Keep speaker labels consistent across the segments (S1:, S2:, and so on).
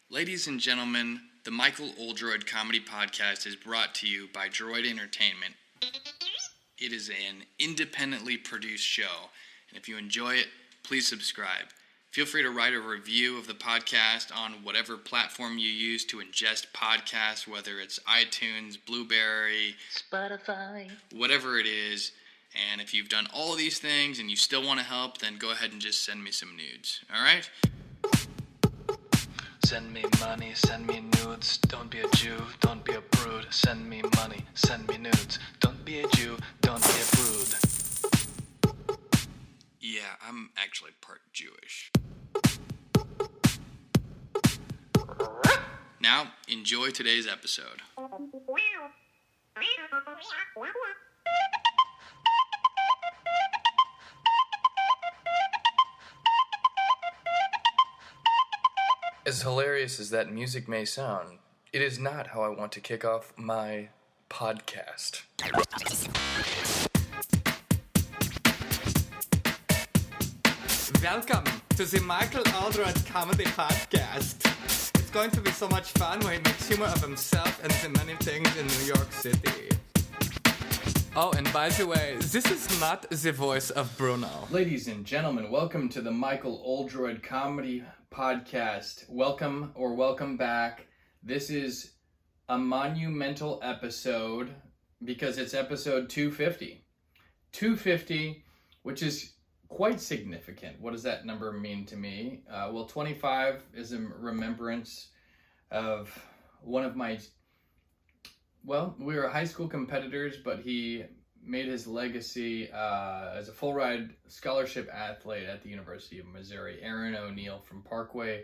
S1: Ladies and gentlemen, the Michael Oldroyd Comedy Podcast is brought to you by Droid Entertainment. It is an independently produced show, and if you enjoy it, please subscribe. Feel free to write a review of the podcast on whatever platform you use to ingest podcasts, whether it's iTunes, Blueberry,
S2: Spotify,
S1: whatever it is. And if you've done all of these things and you still want to help, then go ahead and just send me some nudes, all right?
S2: send me money, send me nudes. Don't be a Jew, don't be a prude. Send me money, send me nudes. Don't be a Jew, don't be a prude.
S1: Yeah, I'm actually part Jewish. Now, enjoy today's episode. As hilarious as that music may sound, it is not how I want to kick off my podcast.
S3: Welcome to the Michael Oldroyd Comedy Podcast. It's going to be so much fun where he makes humor of himself and the many things in New York City. Oh, and by the way, this is not the voice of Bruno.
S1: Ladies and gentlemen, welcome to the Michael Oldroyd Comedy Podcast. Welcome back. This is a monumental episode because it's episode 250. 250, which is quite significant. What does that number mean to me? 25 is a remembrance of one of my... Well, we were high school competitors, but he made his legacy as a full-ride scholarship athlete at the University of Missouri. Aaron O'Neill from Parkway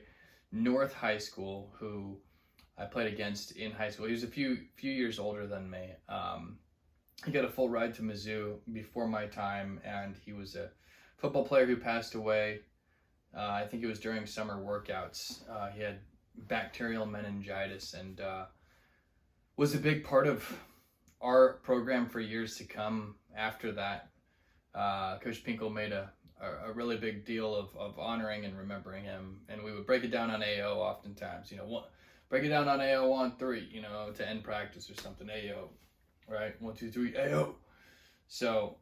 S1: North High School, who I played against in high school. He was a few years older than me. He got a full ride to Mizzou before my time, and he was a football player who passed away. I think it was during summer workouts. He had bacterial meningitis and was a big part of our program for years to come after that. Coach Pinkel made a really big deal of honoring and remembering him, and we would break it down on AO oftentimes. Break it down on AO on 3, to end practice or something. AO, right? 1, 2, 3, AO. So,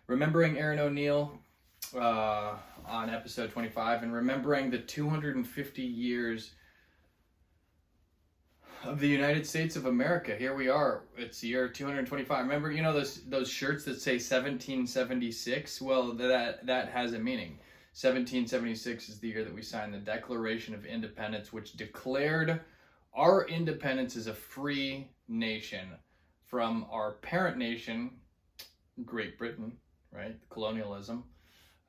S1: remembering Aaron O'Neill on episode 25, and remembering the 250 years of the United States of America. Here we are. It's the year 225. Remember, those shirts that say 1776? Well, that has a meaning. 1776 is the year that we signed the Declaration of Independence, which declared our independence as a free nation from our parent nation, Great Britain, right? Colonialism.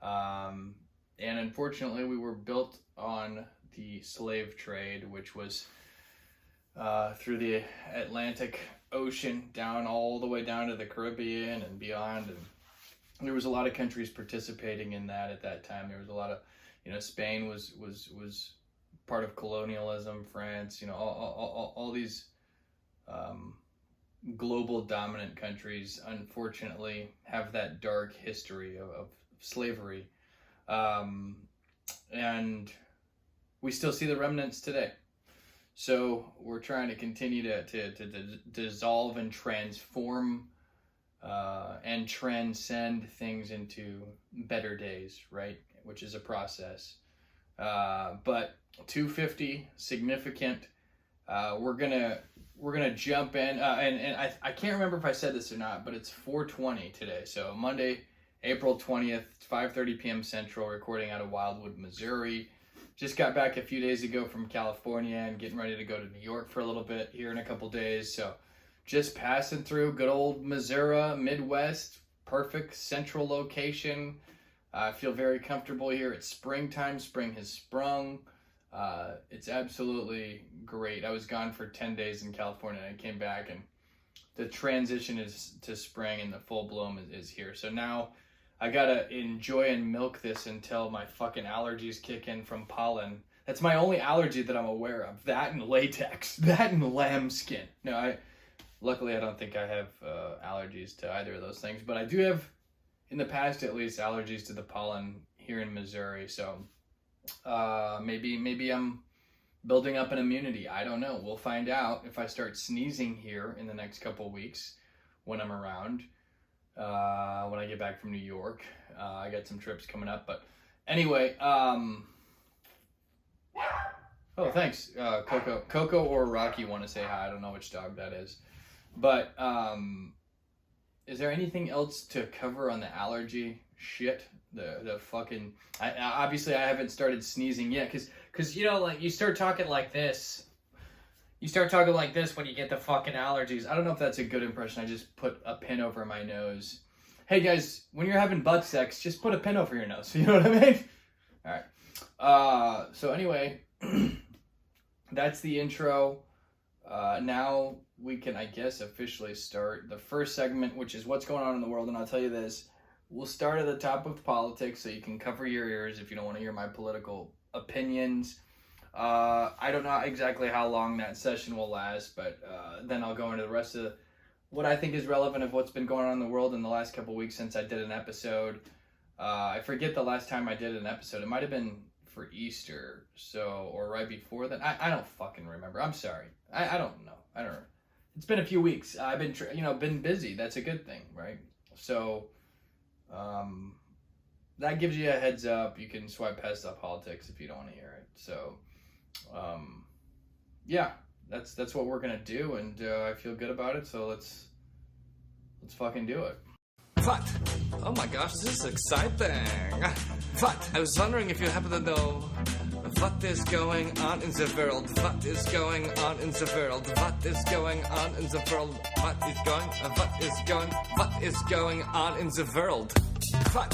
S1: And unfortunately, we were built on the slave trade, which was through the Atlantic Ocean, down all the way down to the Caribbean and beyond. And there was a lot of countries participating in that at that time. There was a lot of, Spain was part of colonialism, France, all these global dominant countries, unfortunately, have that dark history of slavery. And we still see the remnants today. So we're trying to continue to dissolve and transform and transcend things into better days, right? Which is a process. But 250, significant. We're gonna jump in, and I can't remember if I said this or not, but it's 4:20 today. So Monday, April 20th, 5:30 p.m. Central. Recording out of Wildwood, Missouri. Just got back a few days ago from California and getting ready to go to New York for a little bit here in a couple days. So just passing through good old Missouri, Midwest, perfect central location. I feel very comfortable here. It's springtime. Spring has sprung. It's absolutely great. I was gone for 10 days in California and I came back, and the transition is to spring and the full bloom is here. So now I gotta enjoy and milk this until my fucking allergies kick in from pollen. That's my only allergy that I'm aware of. That and latex. That and lambskin. No, luckily I don't think I have allergies to either of those things, but I do have, in the past at least, allergies to the pollen here in Missouri. So Maybe I'm building up an immunity. I don't know. We'll find out if I start sneezing here in the next couple of weeks when I'm around. When I get back from New York, I got some trips coming up. But anyway, oh, thanks, Coco. Coco or Rocky want to say hi. I don't know which dog that is. But is there anything else to cover on the allergy shit? The fucking... obviously, I haven't started sneezing yet, because you know, like, you start talking like this. You start talking like this when you get the fucking allergies. I don't know if that's a good impression. I just put a pin over my nose. Hey, guys, when you're having butt sex, just put a pin over your nose. You know what I mean? All right. So anyway, that's the intro. Now we can, I guess, officially start the first segment, which is what's going on in the world. And I'll tell you this. We'll start at the top with politics so you can cover your ears if you don't want to hear my political opinions. I don't know exactly how long that session will last, but then I'll go into the rest of what I think is relevant of what's been going on in the world in the last couple weeks since I did an episode. I forget the last time I did an episode. It might have been for Easter, or right before that. I don't fucking remember. I'm sorry. I don't know. I don't know. It's been a few weeks. I've been been busy. That's a good thing, right? So that gives you a heads up. You can swipe past the politics if you don't want to hear it. So yeah, that's what we're gonna do, and I feel good about it. So let's fucking do it.
S3: What? Oh my gosh, this is exciting. What? I was wondering if you happen to know what is going on in the world. What is going on in the world? What is going on in the world? What is going on in the world? What?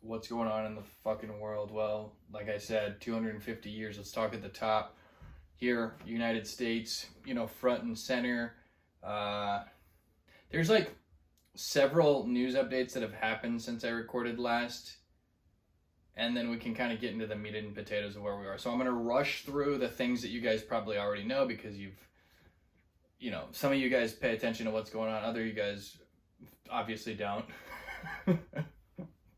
S1: What's going on in the fucking world? Well, like I said, 250 years. Let's talk at the top here, United States, front and center. There's like several news updates that have happened since I recorded last, and then we can kind of get into the meat and potatoes of where we are. So I'm going to rush through the things that you guys probably already know, because some of you guys pay attention to what's going on. Other you guys obviously don't.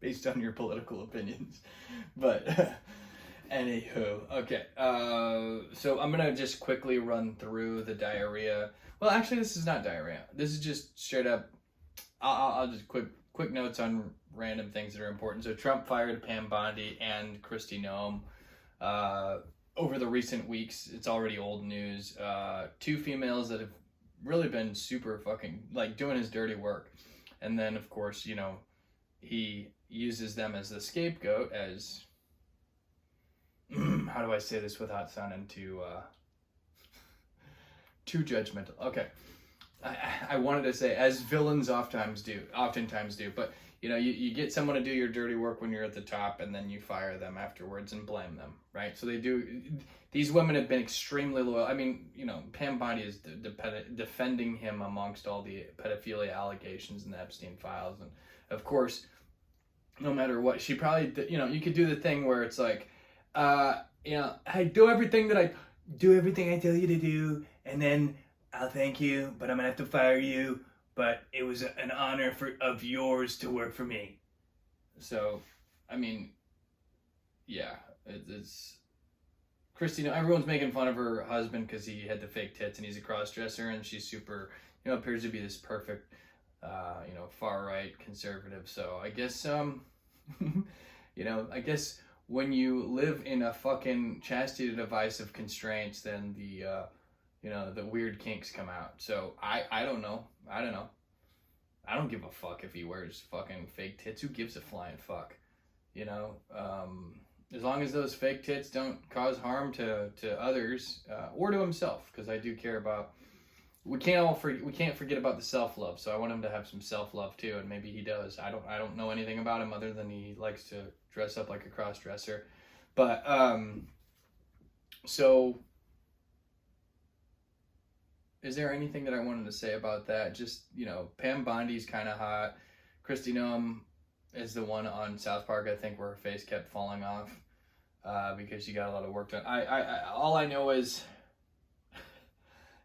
S1: Based on your political opinions. But anywho, okay. So I'm gonna just quickly run through the diarrhea. Well, actually, this is not diarrhea. This is just straight up. I'll just quick notes on random things that are important. So Trump fired Pam Bondi and Kristi Noem over the recent weeks. It's already old news. Two females that have really been super fucking doing his dirty work, and then of course he uses them as the scapegoat, as how do I say this without sounding too judgmental? Okay, I wanted to say as villains oftentimes do, but you get someone to do your dirty work when you're at the top, and then you fire them afterwards and blame them, right? So they do. These women have been extremely loyal. I mean, Pam Bondi is defending him amongst all the pedophilia allegations in the Epstein files, and of course, no matter what, she probably, you could do the thing where it's like, I do everything I tell you to do, and then I'll thank you, but I'm gonna have to fire you. But it was an honor of yours to work for me. So, I mean, yeah, it's Kristi. Everyone's making fun of her husband because he had the fake tits and he's a cross-dresser, and she's super, appears to be this perfect, far-right conservative. So I guess, I guess when you live in a fucking chastity device of constraints, then the weird kinks come out. So I don't know. I don't give a fuck if he wears fucking fake tits. Who gives a flying fuck? As long as those fake tits don't cause harm to others or to himself, because I do care about. We can't forget about the self-love. So I want him to have some self-love too, and maybe he does. I don't know anything about him other than he likes to dress up like a cross-dresser. But so is there anything that I wanted to say about that? Just, Pam Bondi's kind of hot. Kristi Noem, is the one on South Park, I think, where her face kept falling off because she got a lot of work done. All I know is,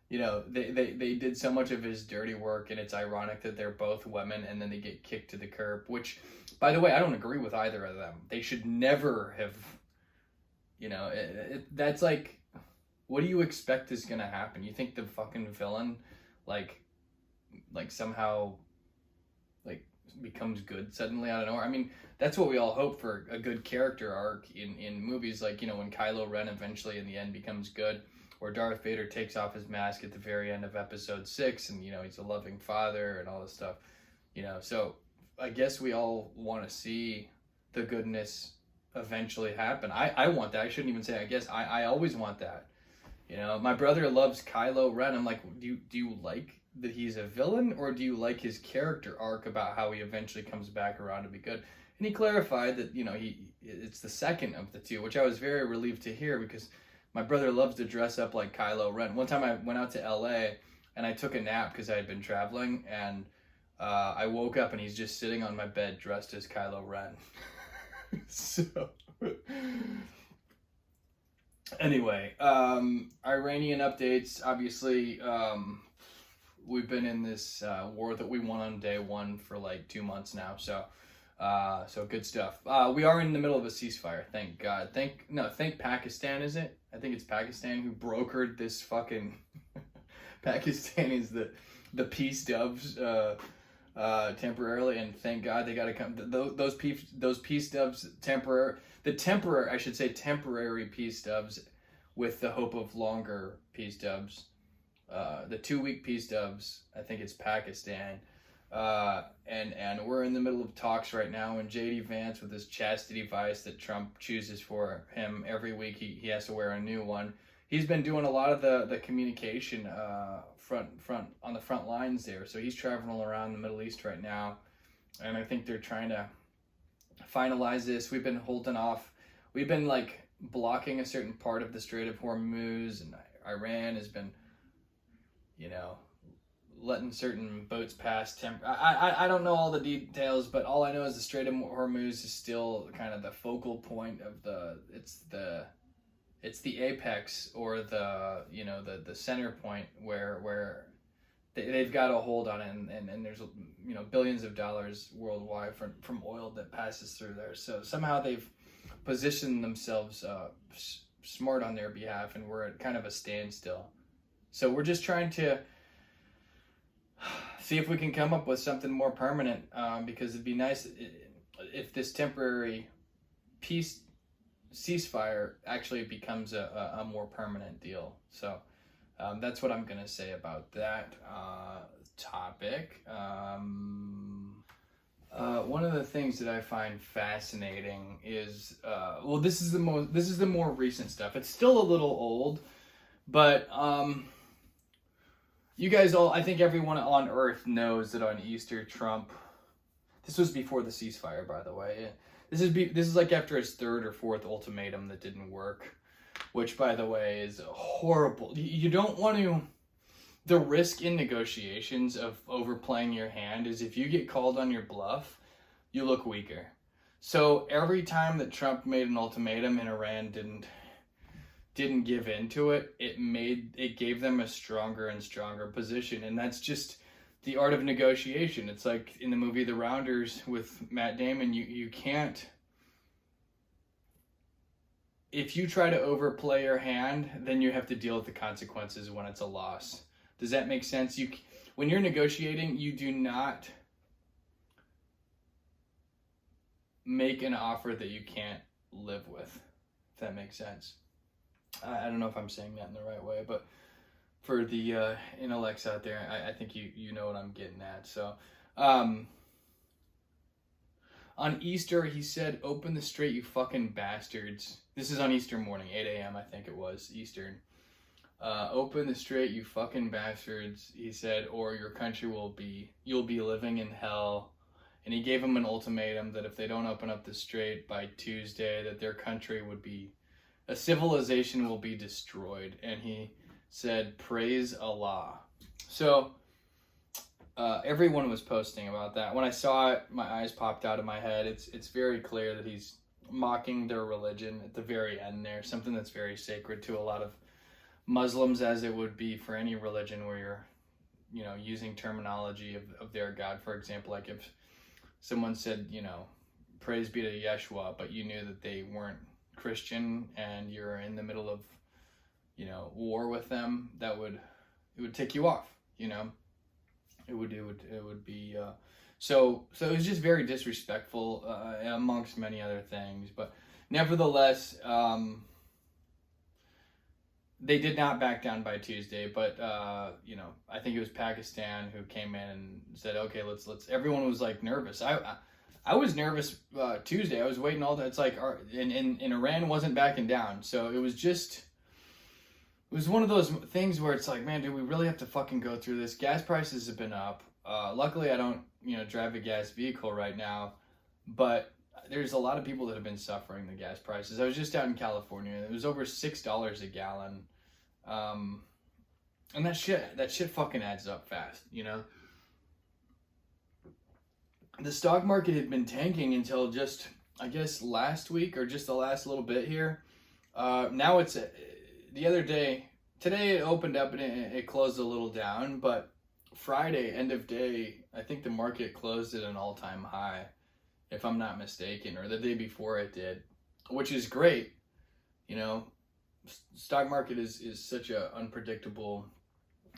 S1: you know, they did so much of his dirty work, and it's ironic that they're both women, and then they get kicked to the curb, which, by the way, I don't agree with either of them. They should never have, you know, that's like, what do you expect is going to happen? You think the fucking villain, like somehow, like, becomes good suddenly out of nowhere? I mean, that's what we all hope for, a good character arc in movies, like, you know, when Kylo Ren eventually in the end becomes good, or Darth Vader takes off his mask at the very end of episode 6, and, you know, he's a loving father and all this stuff, you know. So I guess we all want to see the goodness eventually happen. I want that. I shouldn't even say I guess. I always want that. You know, my brother loves Kylo Ren. I'm like, do you like that he's a villain, or do you like his character arc about how he eventually comes back around to be good? And he clarified that, you know, it's the second of the two, which I was very relieved to hear, because my brother loves to dress up like Kylo Ren. One time I went out to LA and I took a nap because I had been traveling, and I woke up and he's just sitting on my bed dressed as Kylo Ren. So anyway, Iranian updates. Obviously, we've been in this war that we won on day one for like 2 months now. So good stuff. We are in the middle of a ceasefire. Thank God. Thank Pakistan, is it? I think it's Pakistan who brokered this fucking. Pakistan is the peace doves temporarily, and thank God they got to come. Those peace doves temporary peace doves, with the hope of longer peace doves. The 2-week peace doves, I think it's Pakistan. And we're in the middle of talks right now, and JD Vance, with his chastity device that Trump chooses for him every week, he has to wear a new one. He's been doing a lot of the communication front on the front lines there. So he's traveling around the Middle East right now, and I think they're trying to finalize this. We've been holding off. We've been like blocking a certain part of the Strait of Hormuz, and Iran has been, you know, letting certain boats pass. I don't know all the details, but all I know is the Strait of Hormuz is still kind of the focal point of it's the apex, or the, you know, the center point where they've got a hold on it, and there's, you know, billions of dollars worldwide from oil that passes through there. So somehow they've positioned themselves smart on their behalf, and we're at kind of a standstill. So we're just trying to see if we can come up with something more permanent, because it'd be nice if this temporary peace ceasefire actually becomes a more permanent deal. So that's what I'm going to say about that topic. One of the things that I find fascinating is, this is the more recent stuff. It's still a little old, but you guys all, I think everyone on Earth knows that on Easter, Trump, this was before the ceasefire, by the way. This is like after his 3rd or 4th ultimatum that didn't work, which, by the way, is horrible. You don't want to. The risk in negotiations of overplaying your hand is, if you get called on your bluff, you look weaker. So every time that Trump made an ultimatum and Iran didn't give into it, it gave them a stronger and stronger position. And that's just the art of negotiation. It's like in the movie The Rounders with Matt Damon. You can't, if you try to overplay your hand, then you have to deal with the consequences when it's a loss. Does that make sense? When you're negotiating, you do not make an offer that you can't live with, if that makes sense. I don't know if I'm saying that in the right way, but for the intellects out there, I think you know what I'm getting at. So on Easter, he said, "Open the strait, you fucking bastards." This is on Easter morning, 8 a.m. I think it was, Eastern. "Open the strait, you fucking bastards," he said, "or your country you'll be living in hell." And he gave them an ultimatum that if they don't open up the strait by Tuesday, that their country a civilization will be destroyed. And he said, "Praise Allah." So everyone was posting about that. When I saw it, my eyes popped out of my head. It's very clear that he's mocking their religion at the very end there, something that's very sacred to a lot of Muslims, as it would be for any religion where you're, using terminology of their God. For example, like if someone said, praise be to Yeshua, but you knew that they weren't Christian and you're in the middle of, war with them, it would tick you off, It would be, so it was just very disrespectful, amongst many other things, but nevertheless, they did not back down by Tuesday, but, I think it was Pakistan who came in and said, okay, let's, everyone was like nervous. I was nervous, Tuesday. I was waiting all that. It's like, in Iran wasn't backing down. So it was one of those things where it's like, man, do we really have to fucking go through this? Gas prices have been up. Luckily I don't, drive a gas vehicle right now, but there's a lot of people that have been suffering the gas prices. I was just out in California. It was over $6 a gallon. And that shit fucking adds up fast, The stock market had been tanking until just, I guess, last week or just the last little bit here. Now it's, the other day, today it opened up and it closed a little down, but Friday, end of day, I think the market closed at an all-time high, if I'm not mistaken, or the day before it did, which is great. Stock market is such a unpredictable,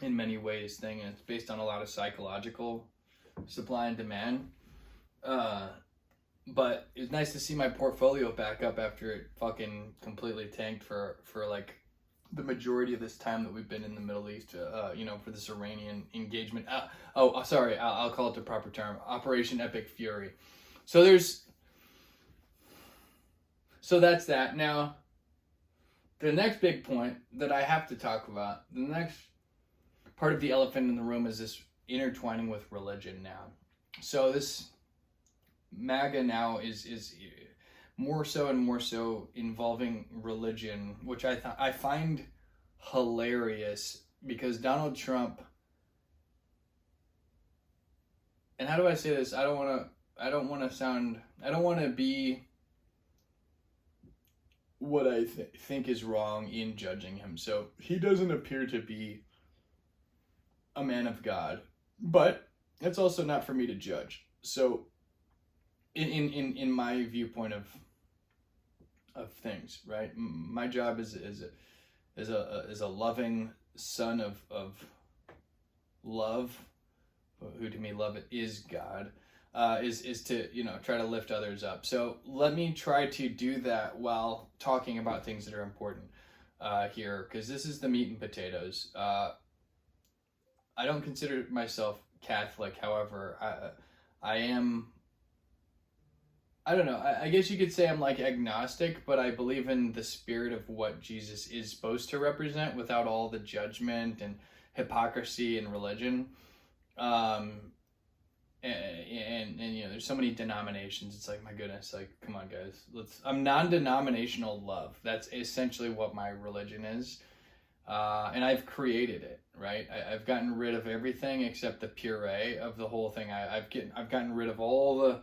S1: in many ways, thing, and it's based on a lot of psychological supply and demand. But it was nice to see my portfolio back up after it fucking completely tanked for like the majority of this time that we've been in the Middle East, for this Iranian engagement. Sorry, I'll call it the proper term, Operation Epic Fury. So that's that. Now, the next big point that I have to talk about, the next part of the elephant in the room is this intertwining with religion now. So this MAGA now is more so and more so involving religion, which I find hilarious, because Donald Trump, and how do I say this? I don't want to be what I think is wrong in judging him. So he doesn't appear to be a man of God, but it's also not for me to judge. So in my viewpoint of things, right? My job is a loving son of love, who to me love is God, is to try to lift others up. So let me try to do that while talking about things that are important here, because this is the meat and potatoes. I don't consider myself Catholic, however, I am. I don't know. I guess you could say I'm like agnostic, but I believe in the spirit of what Jesus is supposed to represent without all the judgment and hypocrisy and religion. And there's so many denominations. It's like, my goodness, like, come on, guys. I'm non-denominational love. That's essentially what my religion is. And I've created it, right? I've gotten rid of everything except the puree of the whole thing. I've gotten rid of all the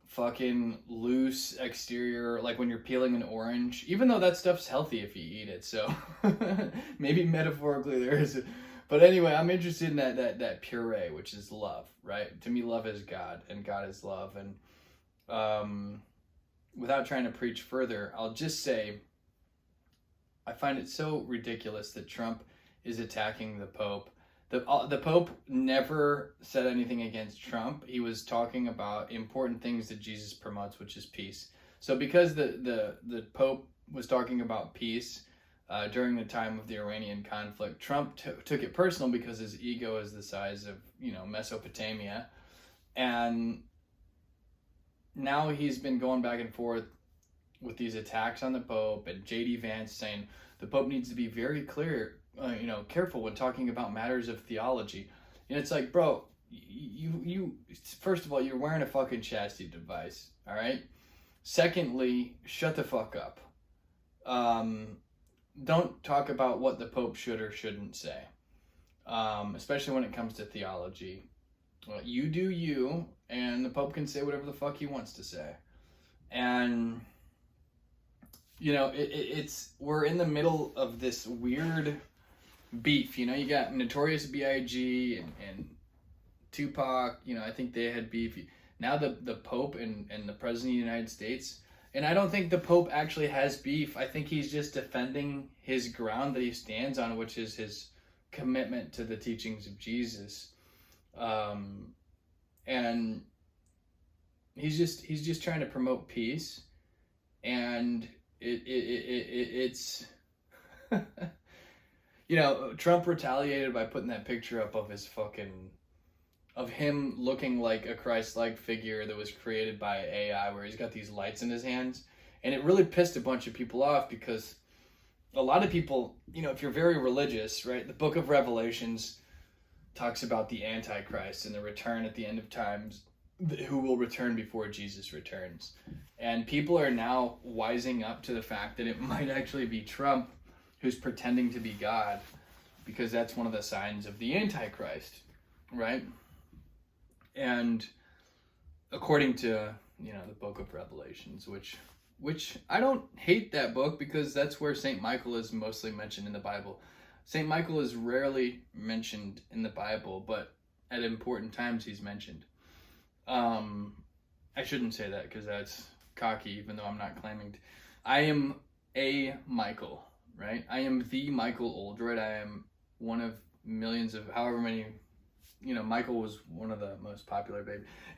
S1: fucking loose exterior, like when you're peeling an orange, even though that stuff's healthy if you eat it. So maybe metaphorically there is, but anyway, I'm interested in that puree, which is love, right? To me, love is God and God is love. And without trying to preach further, I'll just say I find it so ridiculous that Trump is attacking the Pope. The Pope never said anything against Trump. He was talking about important things that Jesus promotes, which is peace. So because the Pope was talking about peace during the time of the Iranian conflict, Trump took it personal because his ego is the size of, Mesopotamia. And now he's been going back and forth with these attacks on the Pope, and J.D. Vance saying the Pope needs to be very clear, careful when talking about matters of theology. And it's like, bro, you first of all, you're wearing a fucking chastity device, all right? Secondly, shut the fuck up. Don't talk about what the Pope should or shouldn't say, especially when it comes to theology. Well, you do you, and the Pope can say whatever the fuck he wants to say. And, you know, it's we're in the middle of this weird beef. You know, you got Notorious B.I.G. and Tupac. You know, I think they had beef. Now the Pope and the President of the United States. And I don't think the Pope actually has beef. I think he's just defending his ground that he stands on, which is his commitment to the teachings of Jesus. And he's just trying to promote peace. And it's you know, Trump retaliated by putting that picture up of him looking like a Christ-like figure that was created by AI, where he's got these lights in his hands. And it really pissed a bunch of people off, because a lot of people, you know, if you're very religious, right, the book of Revelations talks about the Antichrist and the return at the end of times, who will return before Jesus returns. And people are now wising up to the fact that it might actually be Trump who's pretending to be God, because that's one of the signs of the Antichrist, right? And according to, you know, the book of Revelations, which I don't hate that book, because that's where St. Michael is mostly mentioned in the Bible. St. Michael is rarely mentioned in the Bible, but at important times he's mentioned. I shouldn't say that, because that's cocky, even though I'm not claiming to. I am a Michael, right? I am the Michael Oldroyd. I am one of millions of however many. You know, Michael was one of the most popular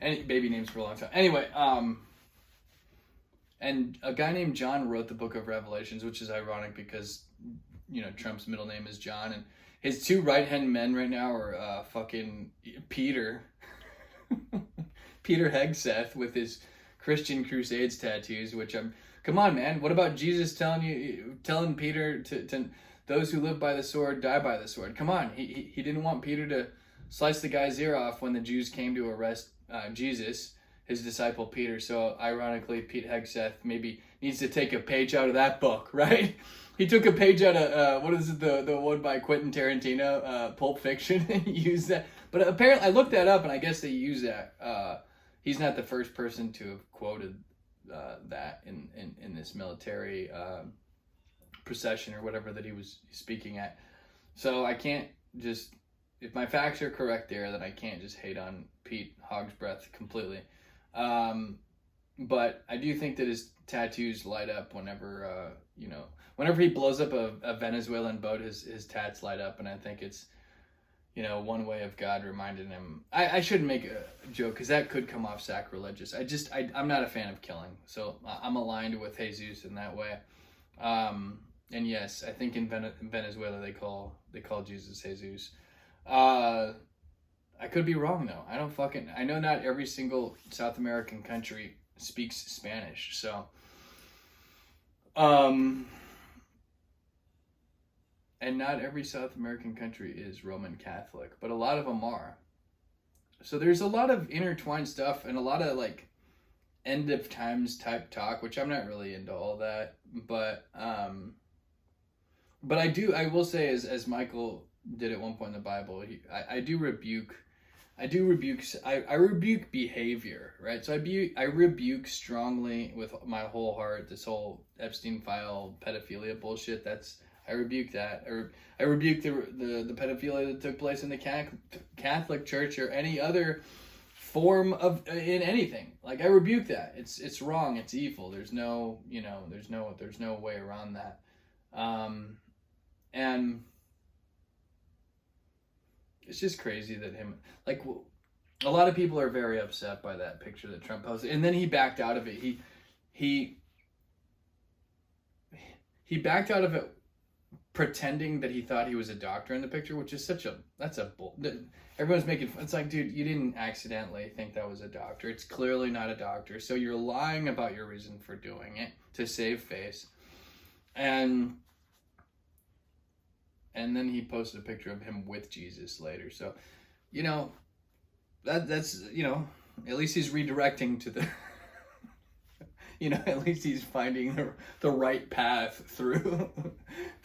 S1: baby names for a long time. Anyway, and a guy named John wrote the book of Revelations, which is ironic because, you know, Trump's middle name is John, and his two right-hand men right now are fucking Peter Hegseth with his Christian Crusades tattoos, which come on, man, what about Jesus telling Peter to those who live by the sword die by the sword? Come on, he didn't want Peter to slice the guy's ear off when the Jews came to arrest Jesus, his disciple Peter. So ironically, Pete Hegseth maybe needs to take a page out of that book, right? He took a page out of what is it, the one by Quentin Tarantino, Pulp Fiction, and used that. But apparently, I looked that up, and I guess they use that. He's not the first person to have quoted that in this military procession or whatever that he was speaking at. So I can't just. If my facts are correct there, then I can't just hate on Pete Hog's Breath completely. But I do think that his tattoos light up whenever, you know, whenever he blows up a Venezuelan boat, his tats light up. And I think it's, you know, one way of God reminding him. I shouldn't make a joke, because that could come off sacrilegious. I'm not a fan of killing. So I'm aligned with Jesus in that way. And yes, I think in Venezuela they call Jesus Jesus. I could be wrong though. I know not every single South American country speaks Spanish, so and not every South American country is Roman Catholic, but a lot of them are. So there's a lot of intertwined stuff and a lot of like end of times type talk, which I'm not really into all that, but I will say as Michael did at one point in the Bible, I rebuke behavior, right? So I rebuke strongly with my whole heart this whole Epstein file pedophilia bullshit. I rebuke that. I rebuke the pedophilia that took place in the Catholic Church or any other form of in anything. Like, I rebuke that. It's wrong. It's evil. There's no way around that. And it's just crazy that a lot of people are very upset by that picture that Trump posted, and then he backed out of it. He backed out of it pretending that he thought he was a doctor in the picture, which is everyone's making fun. It's like, dude, you didn't accidentally think that was a doctor. It's clearly not a doctor. So you're lying about your reason for doing it to save face. And then he posted a picture of him with Jesus later. So, you know, that's, you know, at least he's redirecting to the, you know, at least he's finding the right path through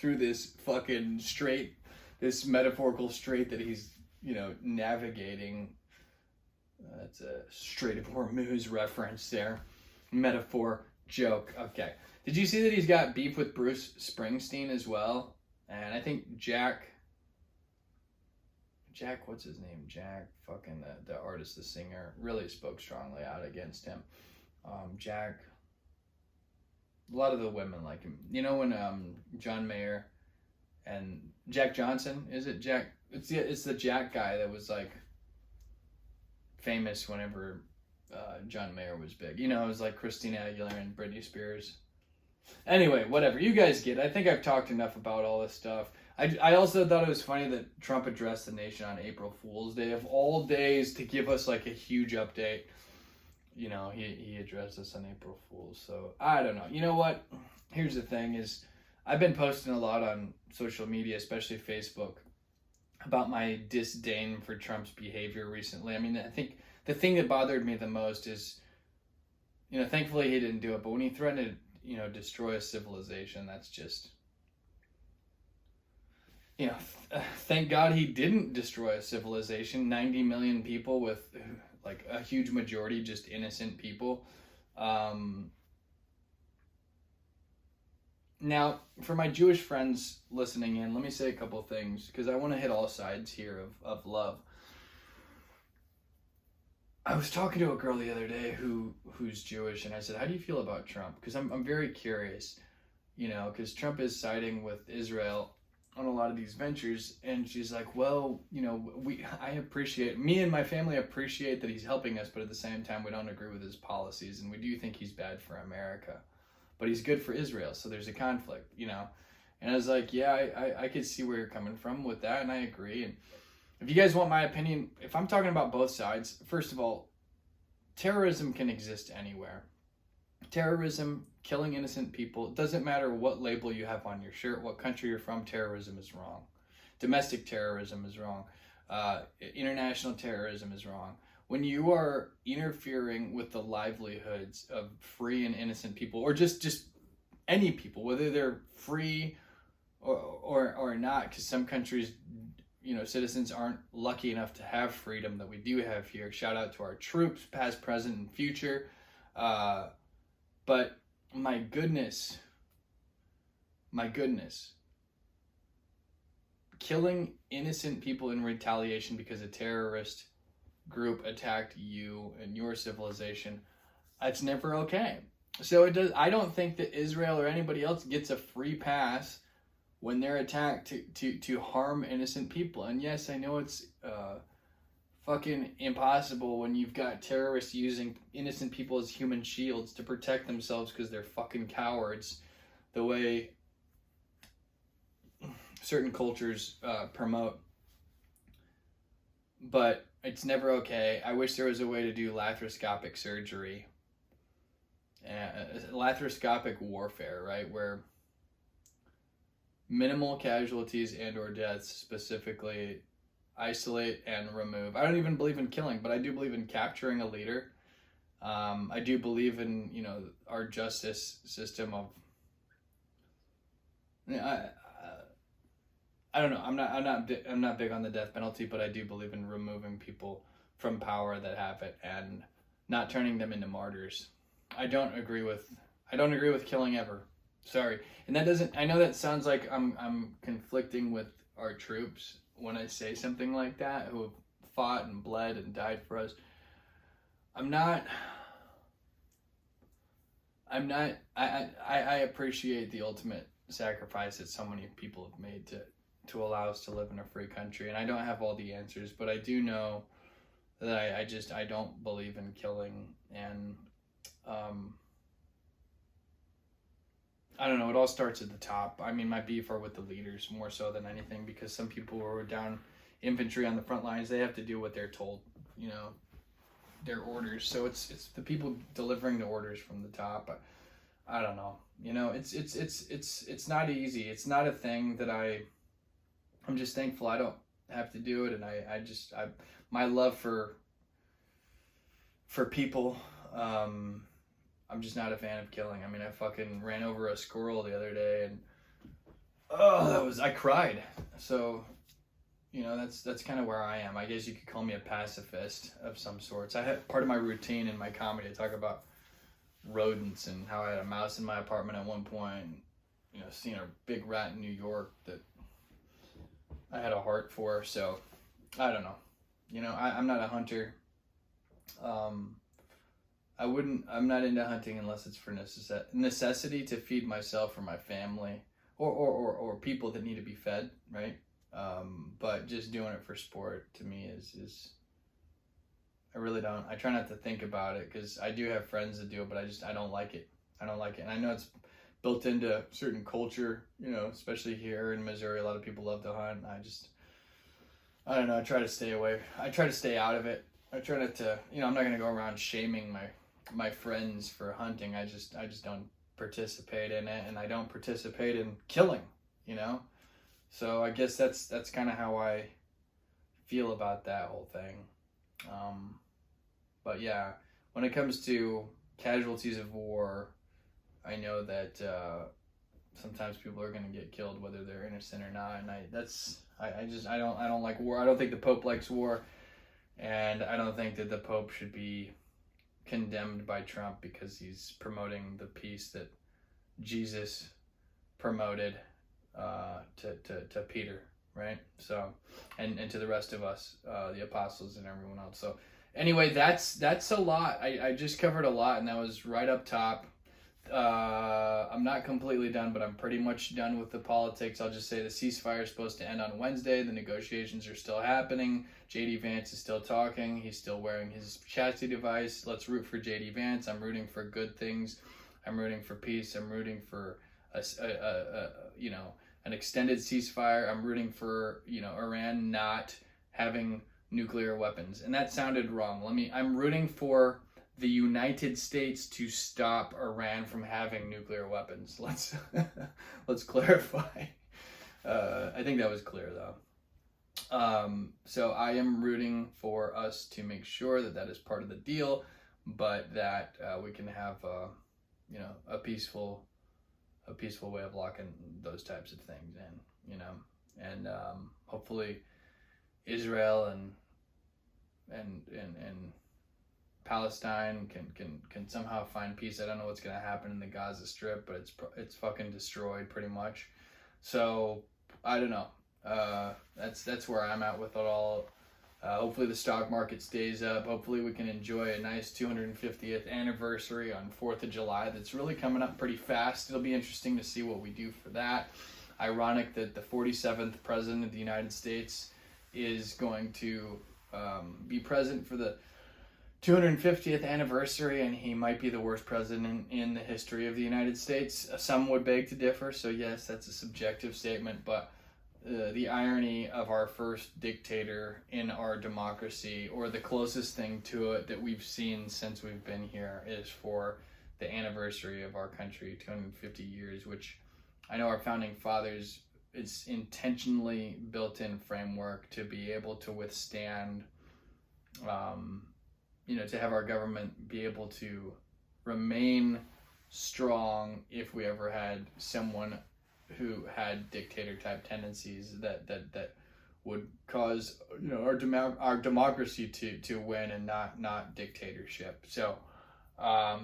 S1: this fucking straight, this metaphorical strait that he's, you know, navigating That's a Strait of Hormuz reference there. Metaphor, joke. Okay. Did you see that he's got beef with Bruce Springsteen as well? And I think Jack, what's his name? Jack, fucking the artist, the singer, really spoke strongly out against him. Jack, a lot of the women like him. You know when John Mayer and Jack Johnson, is it Jack? It's the Jack guy that was like famous whenever John Mayer was big. You know, it was like Christina Aguilera and Britney Spears. Anyway, whatever. You guys get it. I think I've talked enough about all this stuff. I also thought it was funny that Trump addressed the nation on April Fool's Day, of all days, to give us like a huge update. You know, he addressed us on April Fool's. So, I don't know. You know what? Here's the thing is, I've been posting a lot on social media, especially Facebook, about my disdain for Trump's behavior recently. I mean, I think the thing that bothered me the most is, you know, thankfully he didn't do it, but when he threatened to, you know, destroy a civilization, that's just, you know, thank God he didn't destroy a civilization. 90 million people with like a huge majority just innocent people. Now, for my Jewish friends listening in, let me say a couple things, because I want to hit all sides here of love. I was talking to a girl the other day who's Jewish, and I said, how do you feel about Trump? Because I'm very curious, you know, because Trump is siding with Israel on a lot of these ventures, and she's like, well, you know, me and my family appreciate that he's helping us, but at the same time, we don't agree with his policies, and we do think he's bad for America. But he's good for Israel, so there's a conflict, you know? And I was like, yeah, I could see where you're coming from with that, and I agree. And if you guys want my opinion, if I'm talking about both sides, first of all, terrorism can exist anywhere. Terrorism, killing innocent people, it doesn't matter what label you have on your shirt, what country you're from, terrorism is wrong. Domestic terrorism is wrong. International terrorism is wrong. When you are interfering with the livelihoods of free and innocent people, or just any people, whether they're free or not, because some countries, you know, citizens aren't lucky enough to have freedom that we do have here. Shout out to our troops, past, present, and future. But my goodness, killing innocent people in retaliation because a terrorist group attacked you and your civilization, that's never okay. So I don't think that Israel or anybody else gets a free pass when they're attacked to harm innocent people. And yes, I know it's fucking impossible when you've got terrorists using innocent people as human shields to protect themselves because they're fucking cowards, the way certain cultures promote. But it's never okay. I wish there was a way to do laparoscopic surgery, laparoscopic warfare, right, where minimal casualties and or deaths, specifically isolate and remove. I don't even believe in killing, but I do believe in capturing a leader. I do believe in, you know, our justice system of, I don't know. I'm not big on the death penalty, but I do believe in removing people from power that have it and not turning them into martyrs. I don't agree with killing ever. Sorry. And that doesn't, I know that sounds like I'm conflicting with our troops when I say something like that, who have fought and bled and died for us. I appreciate the ultimate sacrifice that so many people have made to allow us to live in a free country. And I don't have all the answers, but I do know that I don't believe in killing. And I don't know, it all starts at the top. I mean, my beef are with the leaders more so than anything, because some people who are down infantry on the front lines, they have to do what they're told, you know, their orders. So it's the people delivering the orders from the top. I don't know. You know, it's not easy. It's not a thing that I'm just thankful I don't have to do it. And I my love for people, I'm just not a fan of killing. I mean, I fucking ran over a squirrel the other day, and I cried. So, that's kind of where I am. I guess you could call me a pacifist of some sorts. I had part of my routine in my comedy. I talk about rodents and how I had a mouse in my apartment at one point. Seeing a big rat in New York that I had a heart for. So I don't know. I'm not a hunter. I'm not into hunting unless it's for necessity to feed myself or my family or people that need to be fed, right? But just doing it for sport to me is I really don't. I try not to think about it because I do have friends that do it, but I don't like it. And I know it's built into certain culture, especially here in Missouri. A lot of people love to hunt. I don't know. I try to stay away. I try to stay out of it. I try not to, I'm not going to go around shaming my friends for hunting. I just don't participate in it, and I don't participate in killing, So I guess that's kind of how I feel about that whole thing. But yeah, when it comes to casualties of war, I know that sometimes people are going to get killed whether they're innocent or not, and I don't like war. I don't think the Pope likes war, and I don't think that the Pope should be condemned by Trump because he's promoting the peace that Jesus promoted to Peter, right? So, and to the rest of us, the apostles and everyone else. So anyway, that's a lot. I just covered a lot, and that was right up top. I'm not completely done, but I'm pretty much done with the politics. I'll just say the ceasefire is supposed to end on Wednesday. The negotiations are still happening. JD Vance is still talking. He's still wearing his chastity device. Let's root for JD Vance. I'm rooting for good things. I'm rooting for peace. I'm rooting for an extended ceasefire. I'm rooting for, Iran not having nuclear weapons. And that sounded wrong. I'm rooting for the United States to stop Iran from having nuclear weapons. Let's clarify. I think that was clear though. So I am rooting for us to make sure that is part of the deal, but that we can have a peaceful way of locking those types of things in, and hopefully Israel and Palestine can somehow find peace. I don't know what's going to happen in the Gaza Strip, but it's fucking destroyed pretty much. So I don't know. That's where I'm at with it all. Hopefully the stock market stays up. Hopefully we can enjoy a nice 250th anniversary on 4th of July. That's really coming up pretty fast. It'll be interesting to see what we do for that. Ironic that the 47th president of the United States is going to be present for the 250th anniversary, and he might be the worst president in the history of the United States. Some would beg to differ, so yes, that's a subjective statement, but the irony of our first dictator in our democracy, or the closest thing to it that we've seen since we've been here, is for the anniversary of our country, 250 years, which I know our founding fathers, it's intentionally built-in framework to be able to withstand to have our government be able to remain strong if we ever had someone who had dictator type tendencies that would cause our democracy to win and not dictatorship. So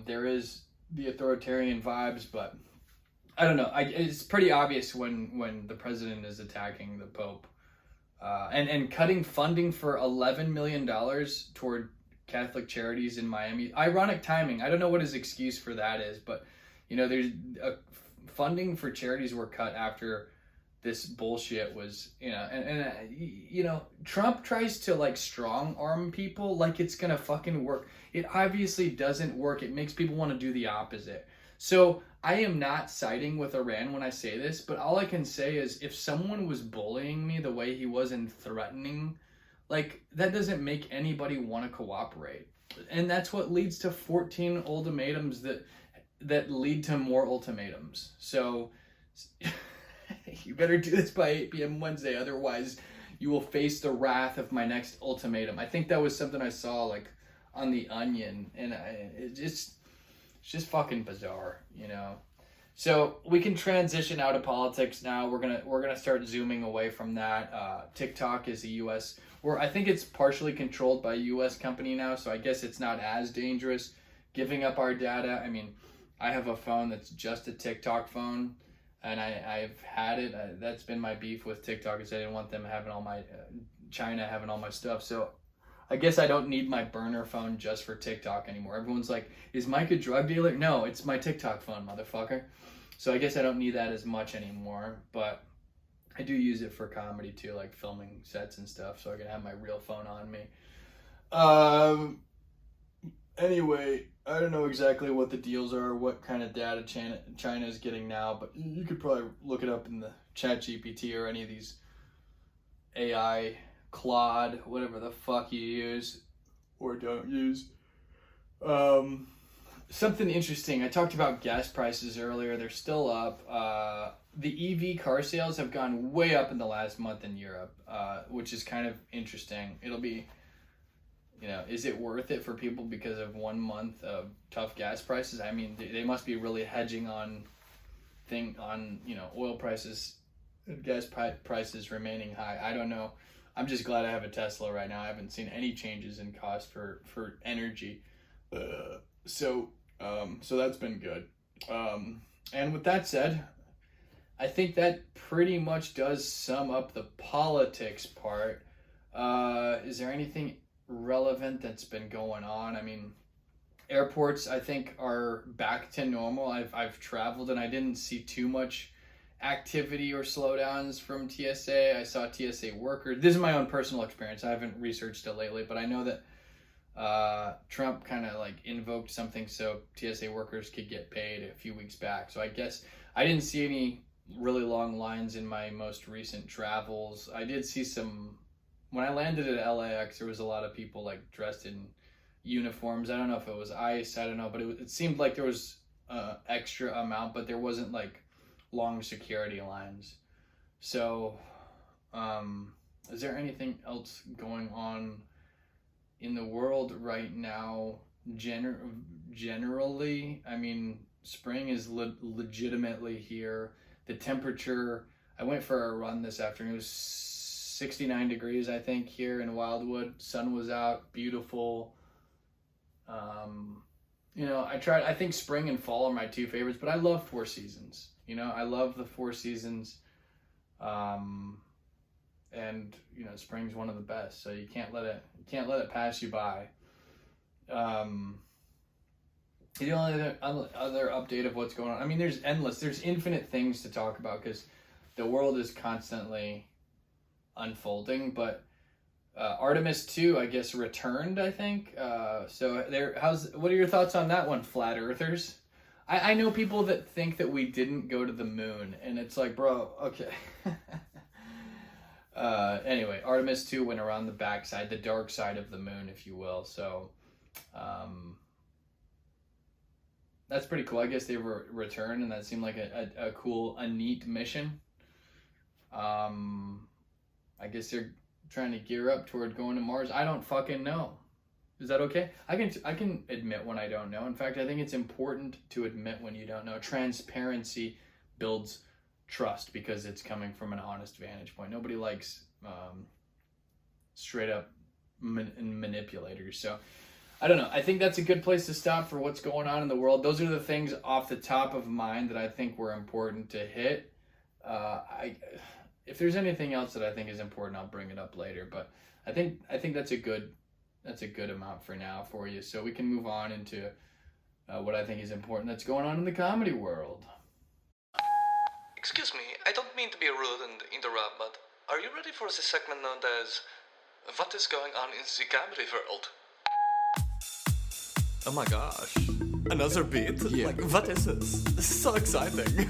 S1: there is the authoritarian vibes, but I don't know. It's pretty obvious when the president is attacking the Pope and cutting funding for $11 million toward Catholic charities in Miami. Ironic timing. I don't know what his excuse for that is, but there's funding for charities were cut after this bullshit was, Trump tries to strong arm people like it's gonna fucking work. It obviously doesn't work. It makes people want to do the opposite. So I am not siding with Iran when I say this, but all I can say is if someone was bullying me the way he was and threatening, that doesn't make anybody want to cooperate. And that's what leads to 14 ultimatums that lead to more ultimatums. So you better do this by 8 p.m. Wednesday, otherwise you will face the wrath of my next ultimatum. I think that was something I saw on The Onion, and it's just fucking bizarre, So we can transition out of politics now. We're gonna start zooming away from that. TikTok is a U.S. I think it's partially controlled by a U.S. company now, so I guess it's not as dangerous giving up our data. I mean, I have a phone that's just a TikTok phone, and I've had it. That's been my beef with TikTok, is I didn't want them having all my China having all my stuff. So I guess I don't need my burner phone just for TikTok anymore. Everyone's like, is Mike a drug dealer? No, it's my TikTok phone, motherfucker. So I guess I don't need that as much anymore, but I do use it for comedy too, like filming sets and stuff, so I can have my real phone on me. Anyway, I don't know exactly what the deals are, what kind of data China is getting now, but you could probably look it up in the ChatGPT or any of these AI, Claude, whatever the fuck you use or don't use. Something interesting, I talked about gas prices earlier. They're still up. The EV car sales have gone way up in the last month in Europe, which is kind of interesting. It'll be, is it worth it for people because of 1 month of tough gas prices? I mean, they must be really hedging on oil prices, gas prices remaining high. I don't know. I'm just glad I have a Tesla right now. I haven't seen any changes in cost for energy. So that's been good. And with that said, I think that pretty much does sum up the politics part. Is there anything relevant that's been going on? I mean, airports, I think, are back to normal. I've traveled and I didn't see too much activity or slowdowns from TSA. I saw TSA workers. This is my own personal experience. I haven't researched it lately, but I know that Trump kind of like invoked something so TSA workers could get paid a few weeks back. So I guess I didn't see any really long lines in my most recent travels. I did see some, when I landed at LAX, there was a lot of people like dressed in uniforms. I don't know if it was ICE, I don't know, but it seemed like there was extra amount, but there wasn't like long security lines. So is there anything else going on in the world right now? Generally, I mean, spring is legitimately here. The temperature, I went for a run this afternoon. It was 69 degrees, I think, here in Wildwood. Sun was out, beautiful. I think spring and fall are my two favorites, but I love four seasons. I love the four seasons. And spring's one of the best, so you can't let it pass you by. The only other update of what's going on, I mean, there's infinite things to talk about because the world is constantly unfolding. But Artemis 2, I guess, returned, I think. What are your thoughts on that one, flat earthers? I know people that think that we didn't go to the moon, and it's like, bro, okay. Anyway, Artemis 2 went around the backside, the dark side of the moon, if you will. So, that's pretty cool. I guess they returned, and that seemed like a neat mission. I guess they're trying to gear up toward going to Mars. I don't fucking know. Is that okay? I can admit when I don't know. In fact, I think it's important to admit when you don't know. Transparency builds trust because it's coming from an honest vantage point. Nobody likes straight up manipulators. So I don't know. I think that's a good place to stop for what's going on in the world. Those are the things off the top of mind that I think were important to hit. If there's anything else that I think is important, I'll bring it up later. But I think that's a good amount for now for you. So we can move on into what I think is important that's going on in the comedy world.
S2: Excuse me, I don't mean to be rude and interrupt, but are you ready for the segment known as What is Going On in the Comedy World?
S3: Oh my gosh. Another beat?
S1: Yeah.
S3: Like, what is this? This is so exciting.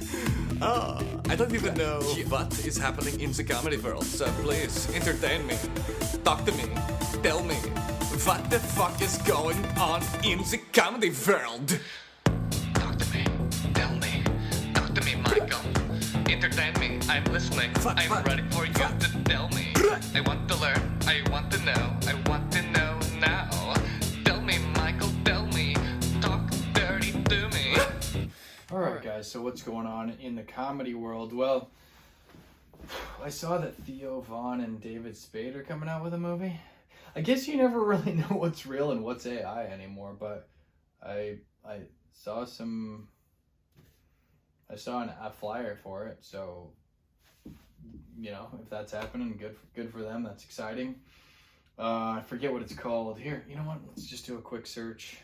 S3: I don't even know what is happening in the comedy world, so please entertain me. Talk to me. Tell me. What the fuck is going on in the comedy world?
S2: Talk to me, tell me, talk to me, Michael. Entertain me, I'm listening, I'm ready for you to tell me. I want to learn, I want to know, I want to know now. Tell me, Michael, tell me, talk dirty to me.
S1: Alright guys, guys. So what's going on in the comedy world? Well, I saw that Theo Von and David Spade are coming out with a movie. I guess you never really know what's real and what's AI anymore, but I saw a flyer for it, so you know, if that's happening, good for them. That's exciting. I forget what it's called. Here, you know what? Let's just do a quick search.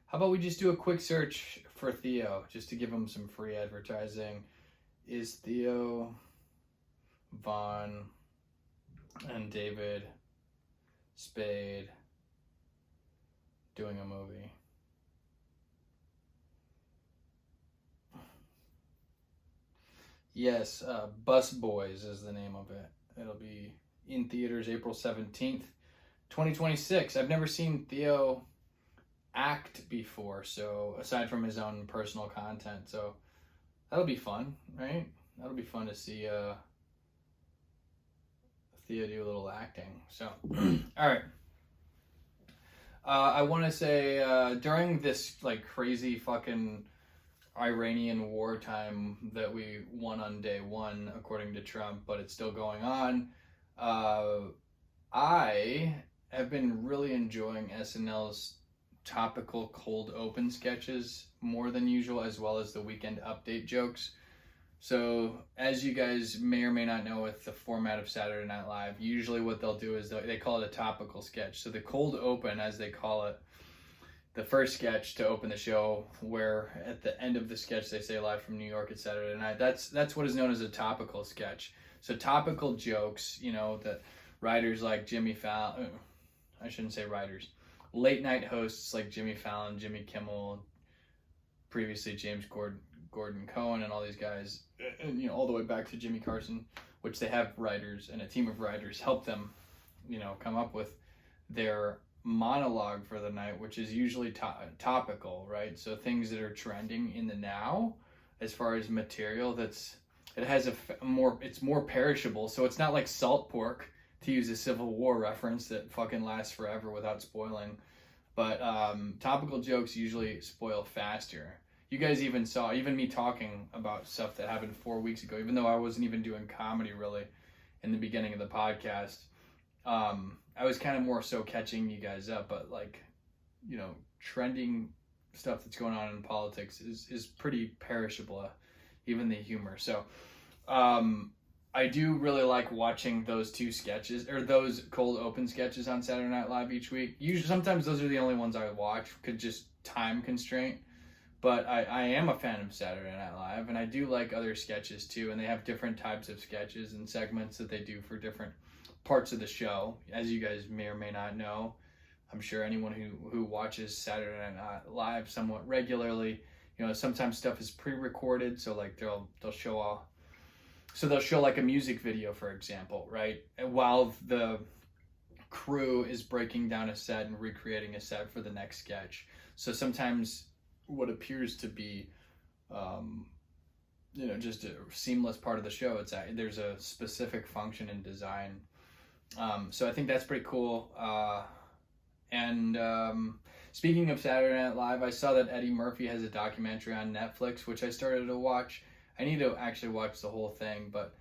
S1: How about we just do a quick search for Theo, just to give him some free advertising. Is Theo Von and David Spade doing a movie? Yes, Bus Boys is the name of it. It'll be in theaters April 17th, 2026. I've never seen Theo act before, so aside from his own personal content, so that'll be fun, right? That'll be fun to see Theo do a little acting. So, all right. I want to say during this like crazy fucking Iranian wartime that we won on day one, according to Trump, but it's still going on. I have been really enjoying SNL's topical cold open sketches more than usual, as well as the weekend update jokes. So as you guys may or may not know, with the format of Saturday Night Live, usually what they'll do is they call it a topical sketch. So the cold open, as they call it, the first sketch to open the show, where at the end of the sketch they say live from New York it's Saturday night, that's what is known as a topical sketch. So topical jokes, you know, that writers like Jimmy Fallon, I shouldn't say writers, late night hosts like Jimmy Fallon, Jimmy Kimmel, previously James Gordon Cohen, and all these guys, and, you know, all the way back to Jimmy Carson, which they have writers and a team of writers help them, you know, come up with their monologue for the night, which is usually topical, right? So things that are trending in the now, as far as material, it's more perishable. So it's not like salt pork, to use a Civil War reference, that fucking lasts forever without spoiling. But topical jokes usually spoil faster. You guys even saw, even me talking about stuff that happened 4 weeks ago, even though I wasn't even doing comedy really in the beginning of the podcast. I was kind of more so catching you guys up, but like, you know, trending stuff that's going on in politics is pretty perishable, even the humor. So I do really like watching those two sketches, or those cold open sketches on Saturday Night Live each week. Usually, sometimes those are the only ones I watch, could just time constraint. But I am a fan of Saturday Night Live, and I do like other sketches too, and they have different types of sketches and segments that they do for different parts of the show. As you guys may or may not know, I'm sure anyone who watches Saturday Night Live somewhat regularly, you know, sometimes stuff is pre-recorded, so like they'll show like a music video, for example, right? And while the crew is breaking down a set and recreating a set for the next sketch. So sometimes what appears to be you know, just a seamless part of the show, there's a specific function in design. So I think that's pretty cool. And speaking of Saturday Night Live, I saw that Eddie Murphy has a documentary on Netflix, which I started to watch. I need to actually watch the whole thing, but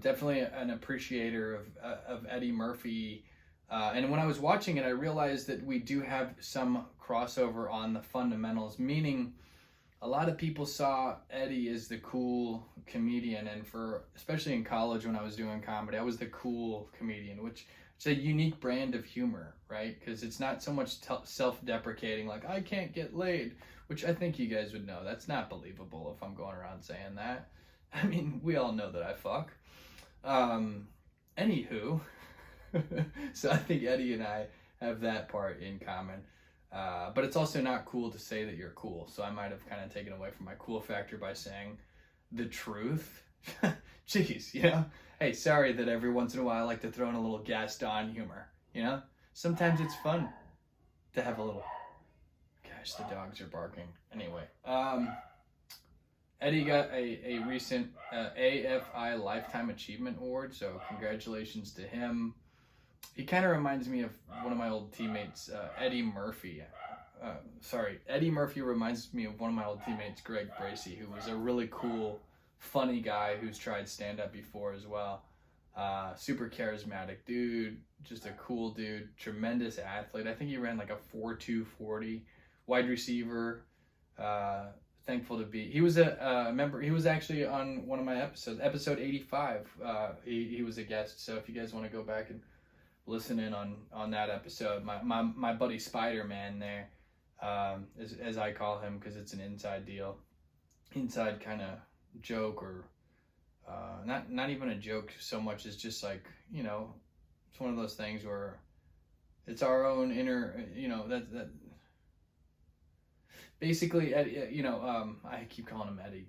S1: definitely an appreciator of Eddie Murphy. And when I was watching it, I realized that we do have some crossover on the fundamentals, meaning a lot of people saw Eddie as the cool comedian, and especially in college when I was doing comedy, I was the cool comedian, which is a unique brand of humor, right? Because it's not so much self-deprecating, like, I can't get laid, which I think you guys would know. That's not believable if I'm going around saying that. I mean, we all know that I fuck. Anywho, so I think Eddie and I have that part in common. But it's also not cool to say that you're cool. So I might have kind of taken away from my cool factor by saying the truth. Jeez, you know? Hey, sorry that every once in a while I like to throw in a little Gaston humor, you know? Sometimes it's fun to have a little... Gosh, the dogs are barking. Anyway, Eddie got a recent AFI Lifetime Achievement Award, so congratulations to him. He kind of reminds me of one of my old teammates, Eddie Murphy. Eddie Murphy reminds me of one of my old teammates, Greg Bracey, who was a really cool, funny guy who's tried stand-up before as well. Super charismatic dude, just a cool dude, tremendous athlete. I think he ran like a 4.2 40, wide receiver. Thankful to be. He was a member. He was actually on one of my episodes, episode 85. He was a guest. So if you guys want to go back and listen in on that episode, my buddy Spider-Man there, as I call him, because it's an inside deal, inside kind of joke, or not even a joke so much as just like, you know, it's one of those things where it's our own inner, you know, that basically, you know, I keep calling him Eddie.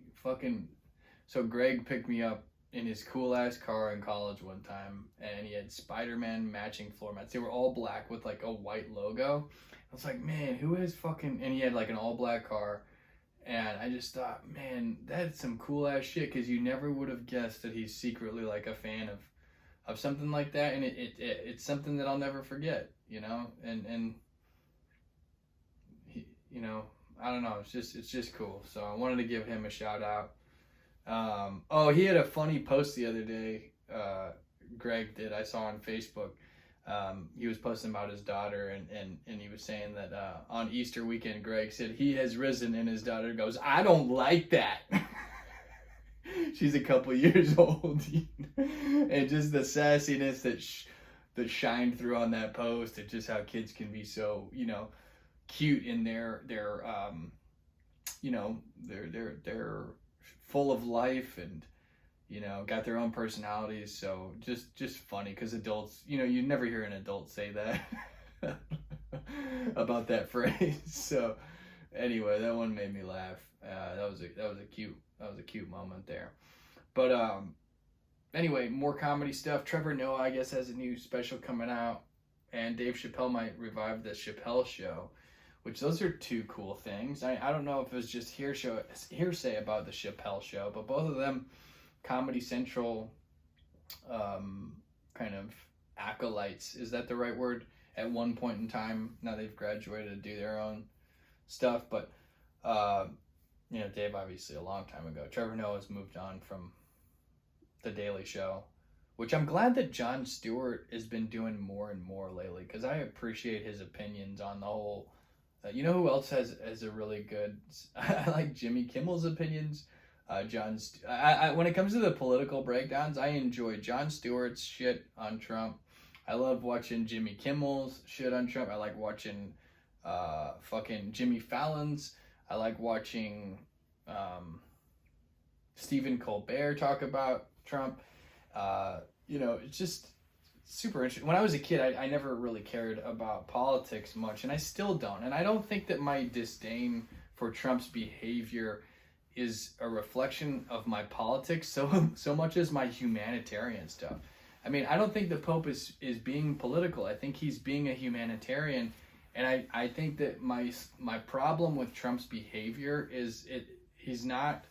S1: So Greg picked me up in his cool ass car in college one time, and he had Spider-Man matching floor mats. They were all black with like a white logo. I was like, man, who has and he had like an all black car, and I just thought, man, that's some cool ass shit, because you never would have guessed that he's secretly like a fan of something like that, and it's something that I'll never forget, you know, and he, you know, I don't know, it's just cool. So I wanted to give him a shout out. He had a funny post the other day, Greg did, I saw on Facebook. He was posting about his daughter, and he was saying that on Easter weekend, Greg said he has risen, and his daughter goes, I don't like that. She's a couple years old. And just the sassiness that shined through on that post, and just how kids can be so, you know, cute in their you know, they're full of life, and, you know, got their own personalities. So just funny, because adults, you know, you never hear an adult say that about that phrase. So anyway, that one made me laugh. That was a cute moment there. But anyway, more comedy stuff. Trevor Noah, I guess, has a new special coming out, and Dave Chappelle might revive the Chappelle Show, which those are two cool things. I don't know if it was just hearsay about the Chappelle Show, but both of them, Comedy Central kind of acolytes, is that the right word? At one point in time, now they've graduated to do their own stuff, but you know, Dave obviously a long time ago. Trevor Noah's moved on from The Daily Show, which I'm glad that Jon Stewart has been doing more and more lately, because I appreciate his opinions on the whole. You know who else has a really good? I like Jimmy Kimmel's opinions. When it comes to the political breakdowns, I enjoy Jon Stewart's shit on Trump. I love watching Jimmy Kimmel's shit on Trump. I like watching fucking Jimmy Fallon's. I like watching Stephen Colbert talk about Trump. You know, it's just super interesting. When I was a kid, I never really cared about politics much, and I still don't. And I don't think that my disdain for Trump's behavior is a reflection of my politics so much as my humanitarian stuff. I mean, I don't think the Pope is being political. I think he's being a humanitarian, and I think that my problem with Trump's behavior is he's not.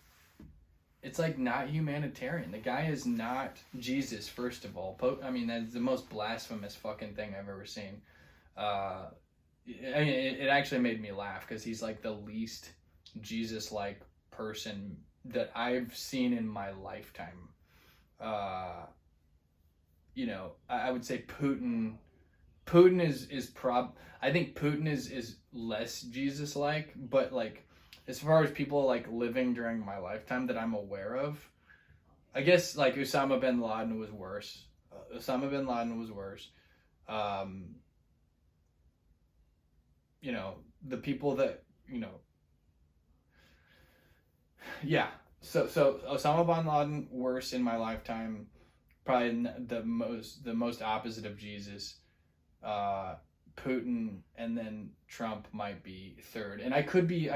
S1: It's like not humanitarian. The guy is not Jesus, first of all. I mean, that's the most blasphemous fucking thing I've ever seen. I mean, it actually made me laugh, because he's like the least Jesus-like person that I've seen in my lifetime. You know, I would say Putin I think Putin is less Jesus-like, but like, as far as people like living during my lifetime that I'm aware of, I guess like Osama bin Laden was worse. You know, the people that, you know, yeah. So Osama bin Laden worse in my lifetime, probably the most opposite of Jesus. Putin, and then Trump might be third. And I could be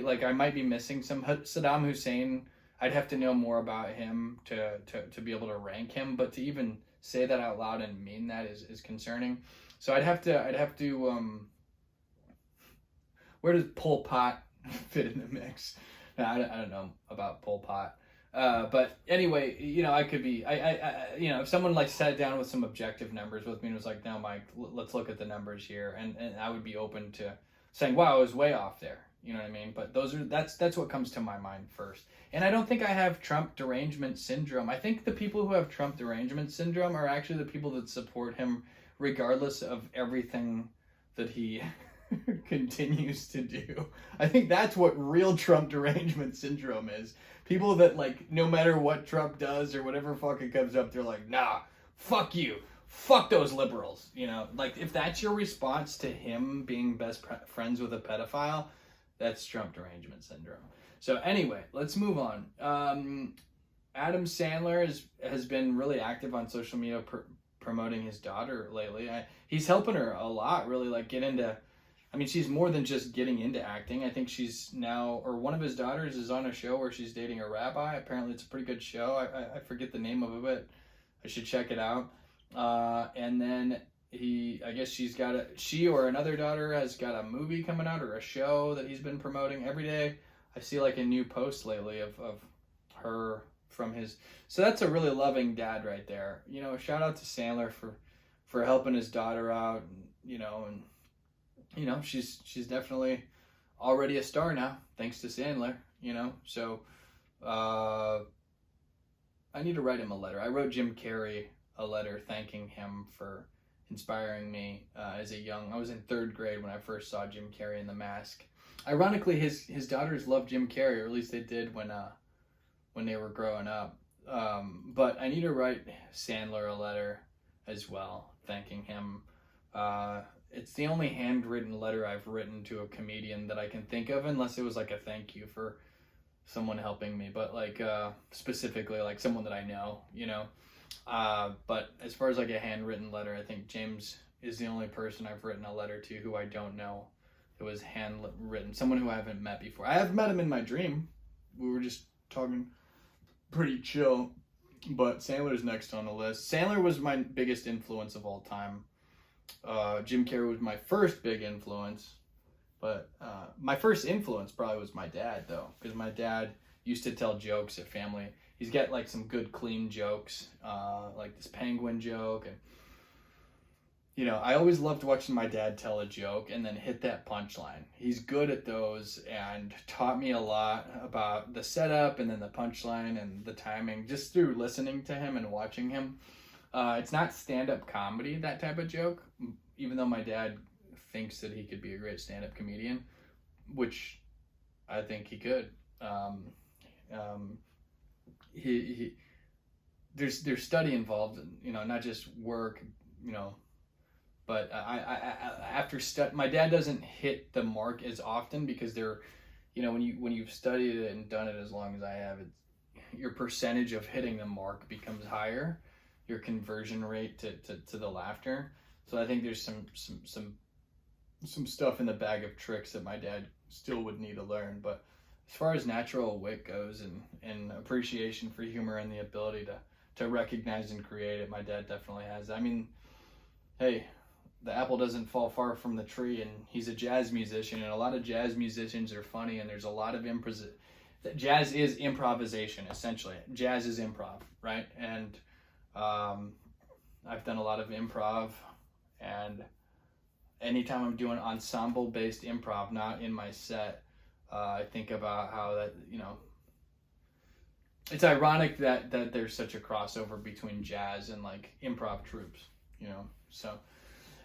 S1: like, I might be missing some. Saddam Hussein, I'd have to know more about him to be able to rank him, but to even say that out loud and mean that is concerning. So I'd have to where does Pol Pot fit in the mix? I don't know about Pol Pot. But anyway, you know, I could be, you know, if someone like sat down with some objective numbers with me and was like, no, Mike, let's look at the numbers here. And I would be open to saying, wow, I was way off there. You know what I mean? But that's what comes to my mind first. And I don't think I have Trump derangement syndrome. I think the people who have Trump derangement syndrome are actually the people that support him regardless of everything that he continues to do. I think that's what real Trump derangement syndrome is. People that, like, no matter what Trump does or whatever fucking comes up, they're like, nah, fuck you. Fuck those liberals. You know, like, if that's your response to him being best friends with a pedophile, that's Trump derangement syndrome. So anyway, let's move on. Adam Sandler has been really active on social media promoting his daughter lately. He's helping her a lot, really, like, get into... I mean, she's more than just getting into acting. I think she's now... Or one of his daughters is on a show where she's dating a rabbi. Apparently, it's a pretty good show. I forget the name of it, but I should check it out. And then I guess she or another daughter has got a movie coming out or a show that he's been promoting. Every day I see like a new post lately of her from his, so that's a really loving dad right there. You know, shout out to Sandler for helping his daughter out, and she's definitely already a star now thanks to Sandler, so I need to write him a letter. I wrote Jim Carrey a letter thanking him for inspiring me I was in 3rd grade when I first saw Jim Carrey in The Mask. Ironically, his daughters loved Jim Carrey, or at least they did when they were growing up. But I need to write Sandler a letter as well, thanking him. It's the only handwritten letter I've written to a comedian that I can think of, unless it was like a thank you for someone helping me, but like specifically like someone that I know, but as far as like a handwritten letter, I think James is the only person I've written a letter to who I don't know. It was handwritten, someone who I haven't met before. I have met him in my dream. We were just talking pretty chill, but Sandler's next on the list. Sandler was my biggest influence of all time. Jim Carrey was my first big influence, but my first influence probably was my dad, though, because my dad used to tell jokes at family. He's got like some good clean jokes, like this penguin joke, and I always loved watching my dad tell a joke and then hit that punchline. He's good at those and taught me a lot about the setup and then the punchline and the timing just through listening to him and watching him. It's not stand-up comedy, that type of joke, even though my dad thinks that he could be a great stand-up comedian, which I think he could. There's study involved, not just work, but my dad doesn't hit the mark as often because when you've studied it and done it as long as I have, your percentage of hitting the mark becomes higher, your conversion rate to the laughter. So I think there's some stuff in the bag of tricks that my dad still would need to learn, but as far as natural wit goes and appreciation for humor and the ability to recognize and create it, my dad definitely has. I mean, hey, the apple doesn't fall far from the tree, and he's a jazz musician, and a lot of jazz musicians are funny, and there's a lot of jazz is improvisation, essentially. Jazz is improv, right? And I've done a lot of improv, and anytime I'm doing ensemble-based improv, not in my set, I think about how that, it's ironic that there's such a crossover between jazz and like improv troupes, so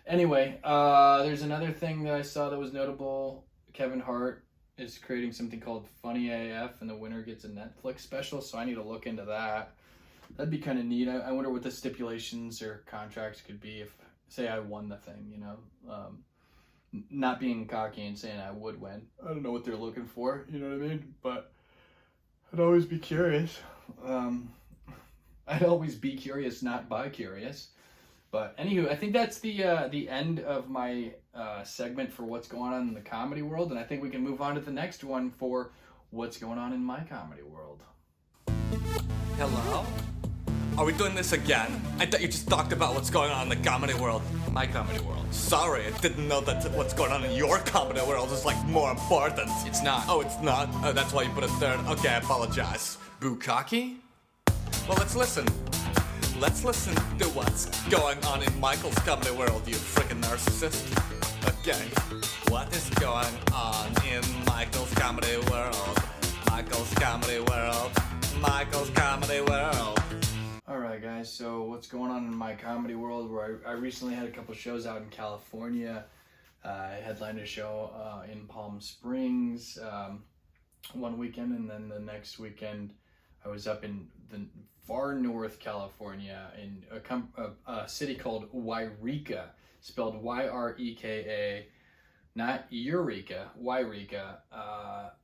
S1: anyway, there's another thing that I saw that was notable. Kevin Hart is creating something called Funny AF, and the winner gets a Netflix special, so I need to look into that. That'd be kind of neat. I wonder what the stipulations or contracts could be if, say, I won the thing, not being cocky and saying I would win. I don't know what they're looking for, you know what I mean? But I'd always be curious. I'd always be curious, not bi-curious. But anywho, I think that's the end of my segment for what's going on in the comedy world, and I think we can move on to the next one for what's going on in my comedy world.
S2: Hello? Are we doing this again? I thought you just talked about what's going on in the comedy world.
S1: My comedy world.
S2: Sorry, I didn't know that what's going on in your comedy world is like more important.
S1: It's not.
S2: Oh, it's not? Oh, that's why you put it third. Okay, I apologize.
S1: Bukkake?
S2: Well, let's listen. Let's listen to what's going on in Michael's comedy world, you freaking narcissist.
S3: Okay, what is going on in Michael's comedy world? Michael's comedy world. Michael's comedy world.
S1: Alright guys, so what's going on in my comedy world, where I recently had a couple shows out in California. I headlined a show in Palm Springs one weekend, and then the next weekend I was up in the far north California in a city called Yreka, spelled Y-R-E-K-A, not Eureka, Yreka.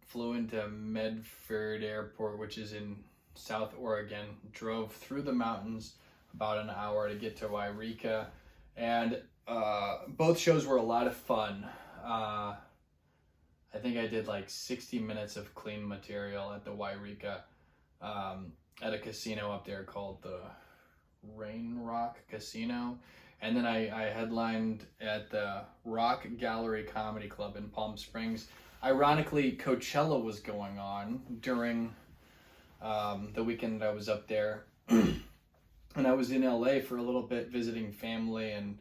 S1: Flew into Medford Airport, which is in South Oregon, drove through the mountains about an hour to get to Yreka, and both shows were a lot of fun. I think I did like 60 minutes of clean material at the Yreka, at a casino up there called the Rain Rock Casino. And then I headlined at the Rock Gallery Comedy Club in Palm Springs. Ironically, Coachella was going on during the weekend I was up there. And I was in LA for a little bit visiting family and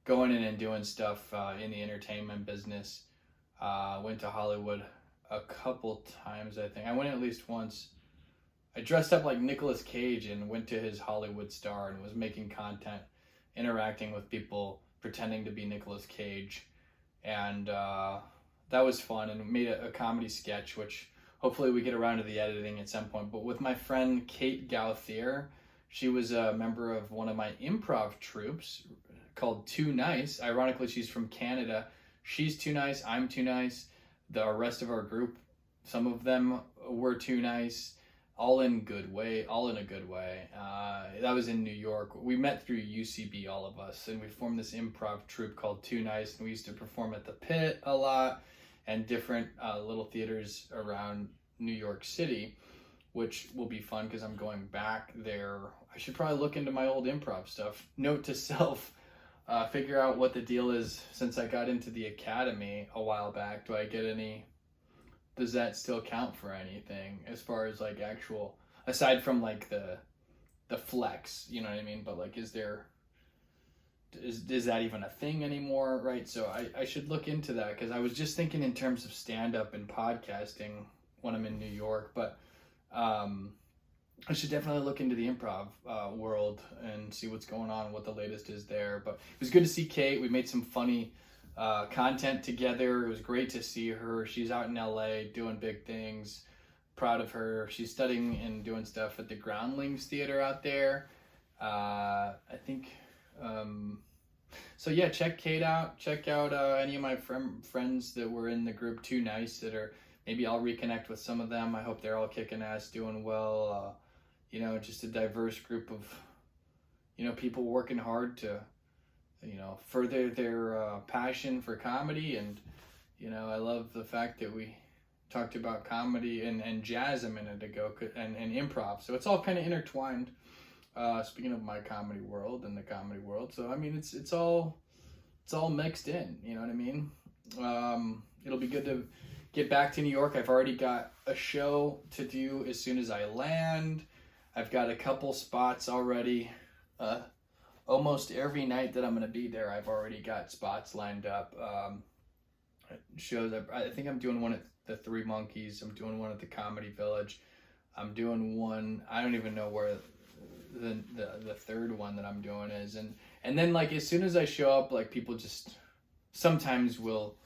S1: going in and doing stuff in the entertainment business. Went to Hollywood a couple times, I think. I went at least once. I dressed up like Nicolas Cage and went to his Hollywood star and was making content, interacting with people, pretending to be Nicolas Cage. And that was fun, and made a comedy sketch, which hopefully we get around to the editing at some point. But with my friend Kate Gauthier, she was a member of one of my improv troupes called Too Nice. Ironically, she's from Canada. She's too nice, I'm too nice. The rest of our group, some of them were too nice. All in a good way. That was in New York. We met through UCB, all of us, and we formed this improv troupe called Too Nice, and we used to perform at the Pit a lot and different little theaters around New York City, which will be fun because I'm going back there. I should probably look into my old improv stuff. Note to self, figure out what the deal is since I got into the academy a while back. Do I get any... Does that still count for anything as far as like actual, aside from like the flex, you know what I mean? But like, is that even a thing anymore? Right. So I should look into that, because I was just thinking in terms of stand-up and podcasting when I'm in New York, but I should definitely look into the improv world and see what's going on, what the latest is there. But it was good to see Kate. We made some funny content together. It was great to see her. She's out in LA doing big things. Proud of her. She's studying and doing stuff at the Groundlings Theater out there. I think so yeah, check Kate out. Check out any of my friends that were in the group Too Nice that are, maybe I'll reconnect with some of them. I hope they're all kicking ass, doing well. Just a diverse group of people working hard to further their passion for comedy. And I love the fact that we talked about comedy and jazz a minute ago, and improv, so it's all kind of intertwined, speaking of my comedy world and the comedy world. So I mean, it's all mixed in, you know what I mean? It'll be good to get back to New York. I've already got a show to do as soon as I land. I've got a couple spots already. Almost every night that I'm going to be there, I've already got spots lined up. Shows. I think I'm doing one at the Three Monkeys. I'm doing one at the Comedy Village. I'm doing one, I don't even know where the third one that I'm doing is. And then like as soon as I show up, like people just sometimes will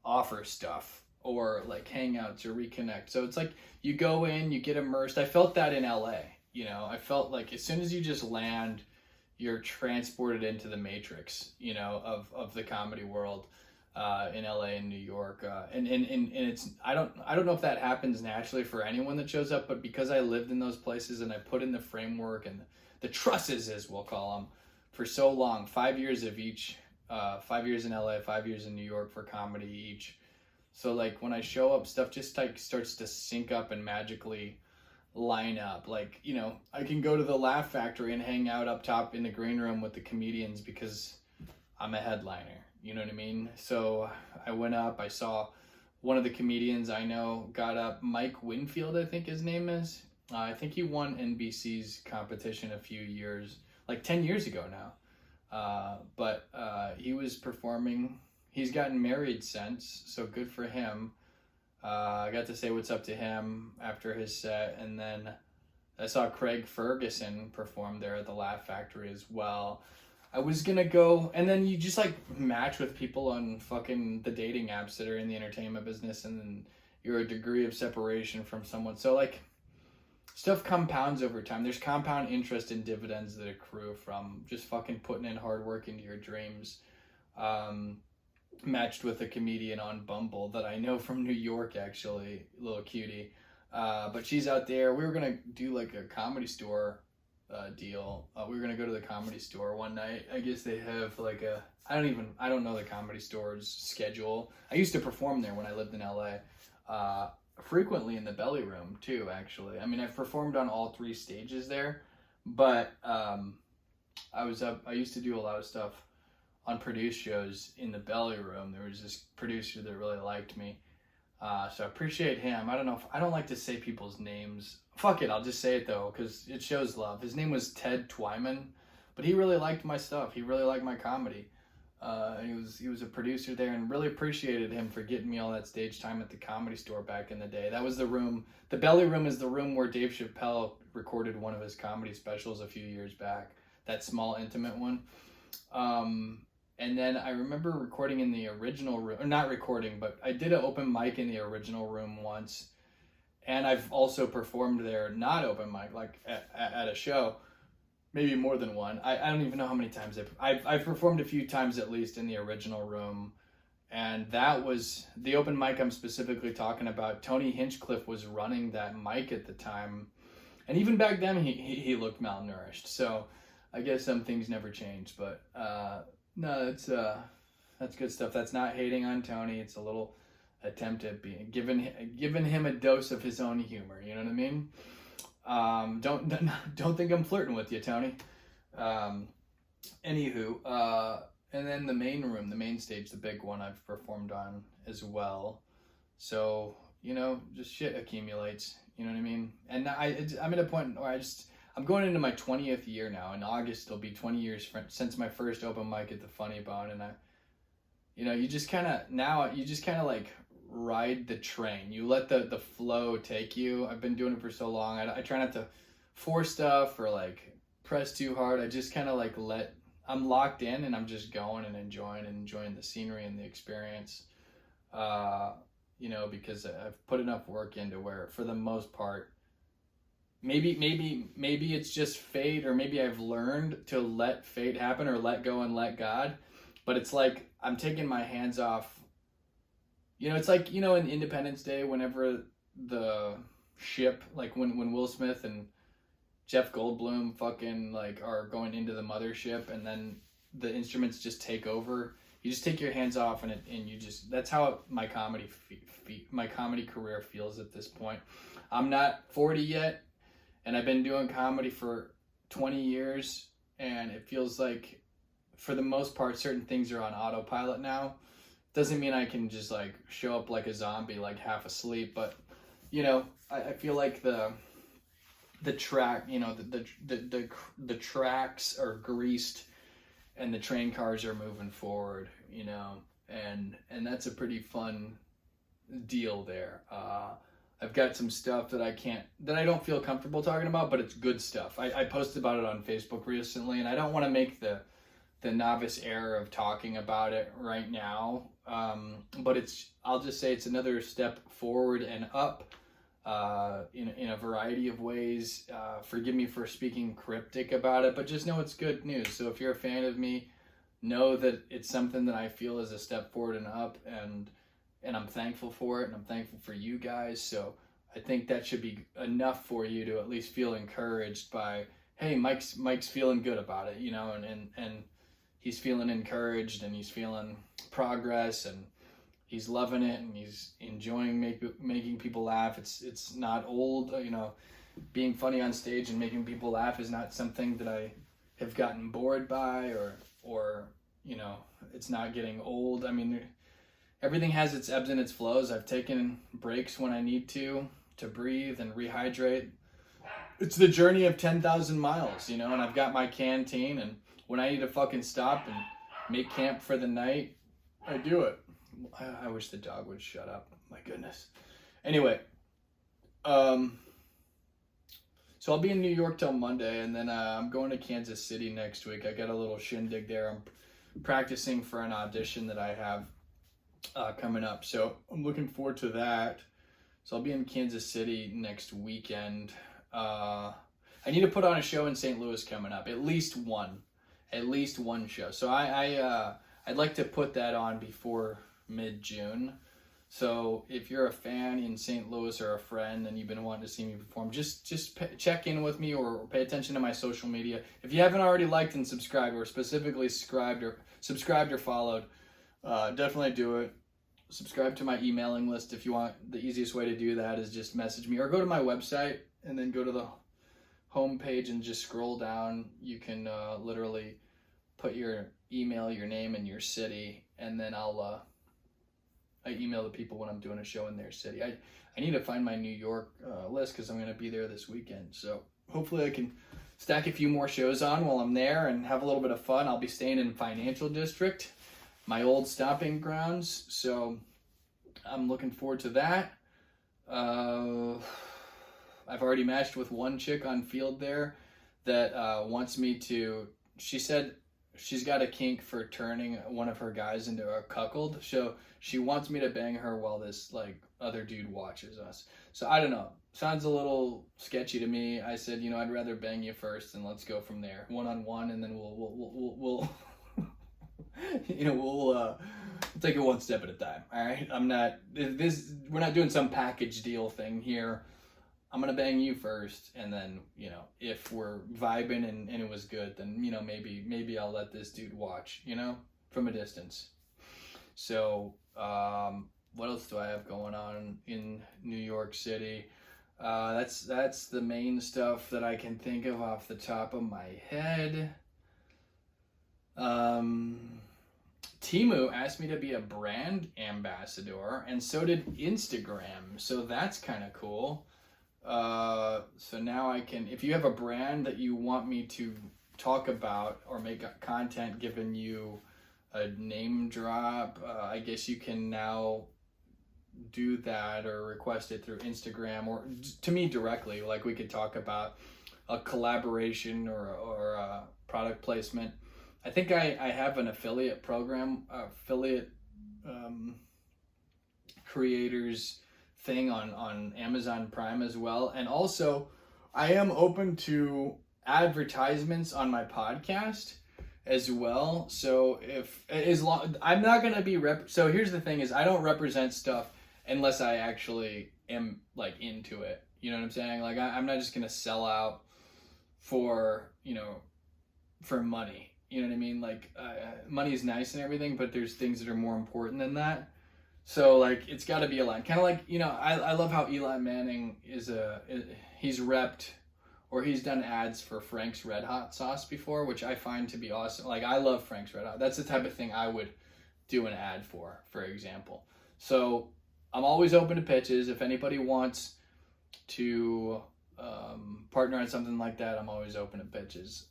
S1: offer stuff or like hangouts or reconnect. So it's like you go in, you get immersed. I felt that in LA. I felt like as soon as you just land, you're transported into the matrix, of the comedy world in LA and New York. And it's, I don't know if that happens naturally for anyone that shows up, but because I lived in those places and I put in the framework and the trusses, as we'll call them, for so long, 5 years of each, 5 years in LA, 5 years in New York for comedy each. So like when I show up, stuff just like starts to sync up and magically line up. Like, I can go to the Laugh Factory and hang out up top in the green room with the comedians because I'm a headliner, you know what I mean? So I went up, I saw one of the comedians I know got up, Mike Winfield, I think his name is. I think he won NBC's competition a few years, like 10 years ago now. But he was performing, he's gotten married since, so good for him. I got to say what's up to him after his set, and then I saw Craig Ferguson perform there at the Laugh Factory as well. I was gonna go, and then you just like match with people on fucking the dating apps that are in the entertainment business, and then you're a degree of separation from someone. So like, stuff compounds over time. There's compound interest and dividends that accrue from just fucking putting in hard work into your dreams. Matched with a comedian on Bumble that I know from New York, actually, little cutie. But she's out there. We were gonna do like a Comedy Store deal. We were gonna go to the Comedy Store one night. I guess they have like a, I don't know the Comedy Store's schedule. I used to perform there when I lived in LA. Frequently in the Belly Room too, actually. I mean, I've performed on all 3 stages there, but I used to do a lot of stuff on produced shows in the Belly Room. There was this producer that really liked me. So I appreciate him. I don't like to say people's names. Fuck it, I'll just say it though, because it shows love. His name was Ted Twyman, but he really liked my stuff. He really liked my comedy. He was a producer there, and really appreciated him for getting me all that stage time at the Comedy Store back in the day. That was the room. The Belly Room is the room where Dave Chappelle recorded one of his comedy specials a few years back. That small, intimate one. And then I remember recording in the original room, or not recording, but I did an open mic in the original room once. And I've also performed there, not open mic, like at a show, maybe more than one. I don't even know how many times I've performed a few times at least in the original room. And that was the open mic I'm specifically talking about. Tony Hinchcliffe was running that mic at the time. And even back then he looked malnourished. So I guess some things never change, but, no, that's good stuff. That's not hating on Tony. It's a little attempt at being giving him a dose of his own humor. You know what I mean? Don't think I'm flirting with you, Tony. Anywho, and then the main room, the main stage, the big one I've performed on as well. So just shit accumulates. You know what I mean? And I'm at a point where I'm going into my 20th year now. In August, it'll be 20 years since my first open mic at the Funny Bone. And you just kind of like ride the train. You let the flow take you. I've been doing it for so long. I try not to force stuff or like press too hard. I just kind of like I'm locked in, and I'm just going and enjoying the scenery and the experience. Because I've put enough work into where, for the most part, maybe it's just fate, or maybe I've learned to let fate happen, or let go and let God. But it's like I'm taking my hands off. It's like, in Independence Day, whenever the ship, like when Will Smith and Jeff Goldblum fucking like are going into the mothership, and then the instruments just take over. You just take your hands off, and that's how my comedy career feels at this point. I'm not 40 yet, and I've been doing comedy for 20 years, and it feels like, for the most part, certain things are on autopilot now. Doesn't mean I can just like show up like a zombie, like half asleep, but I feel like the track, the tracks are greased, and the train cars are moving forward, and that's a pretty fun deal there. I've got some stuff that I don't feel comfortable talking about, but it's good stuff. I posted about it on Facebook recently, and I don't want to make the novice error of talking about it right now. But I'll just say it's another step forward and up, in a variety of ways. Forgive me for speaking cryptic about it, but just know it's good news. So if you're a fan of me, know that it's something that I feel is a step forward and up, and I'm thankful for it, and I'm thankful for you guys. So I think that should be enough for you to at least feel encouraged by, hey, Mike's feeling good about it, and he's feeling encouraged, and he's feeling progress, and he's loving it, and he's enjoying making people laugh. It's not old, being funny on stage and making people laugh is not something that I have gotten bored by, or it's not getting old. I mean, everything has its ebbs and its flows. I've taken breaks when I need to breathe and rehydrate. It's the journey of 10,000 miles, and I've got my canteen, and when I need to fucking stop and make camp for the night, I do it. I wish the dog would shut up. My goodness. Anyway, so I'll be in New York till Monday, and then I'm going to Kansas City next week. I got a little shindig there. I'm practicing for an audition that I have coming up, so I'm looking forward to that. So I'll be in Kansas City next weekend. I need to put on a show in St. Louis coming up, at least one show. So I'd like to put that on before mid-June. So if you're a fan in St. Louis or a friend and you've been wanting to see me perform, just check in with me or pay attention to my social media. If you haven't already liked and subscribed, or specifically subscribed or followed, definitely do it. Subscribe to my emailing list if you want. The easiest way to do that is just message me or go to my website and then go to the home page and just scroll down. You can literally put your email, your name, and your city, and then I email the people when I'm doing a show in their city. I need to find my New York list because I'm going to be there this weekend. So hopefully I can stack a few more shows on while I'm there and have a little bit of fun. I'll be staying in Financial District, my old stomping grounds. So I'm looking forward to that. I've already matched with one chick on Field there that wants me to, she said she's got a kink for turning one of her guys into a cuckold. So she wants me to bang her while this other dude watches us. So I don't know. Sounds a little sketchy to me. I said, I'd rather bang you first and let's go from there, one-on-one, and then we'll we'll take it one step at a time. All right. We're not doing some package deal thing here. I'm going to bang you first, and then, if we're vibing and it was good, then, maybe I'll let this dude watch, from a distance. So, what else do I have going on in New York City? That's the main stuff that I can think of off the top of my head. Temu asked me to be a brand ambassador, and so did Instagram. So that's kind of cool. So now I can, if you have a brand that you want me to talk about or make content giving you a name drop, I guess you can now do that or request it through Instagram or to me directly. Like we could talk about a collaboration or a product placement. I think I have an affiliate program, creators thing on Amazon Prime as well. And also I am open to advertisements on my podcast as well. So I'm not going to be so here's the thing is I don't represent stuff unless I actually am into it. You know what I'm saying? I'm not just going to sell out for, for money. You know what I mean? Money is nice and everything, but there's things that are more important than that. So it's got to be aligned. Kind of I love how Eli Manning he's repped or he's done ads for Frank's Red Hot sauce before, which I find to be awesome. I love Frank's Red Hot. That's the type of thing I would do an ad for example. So I'm always open to pitches. If anybody wants to partner on something like that, I'm always open to pitches.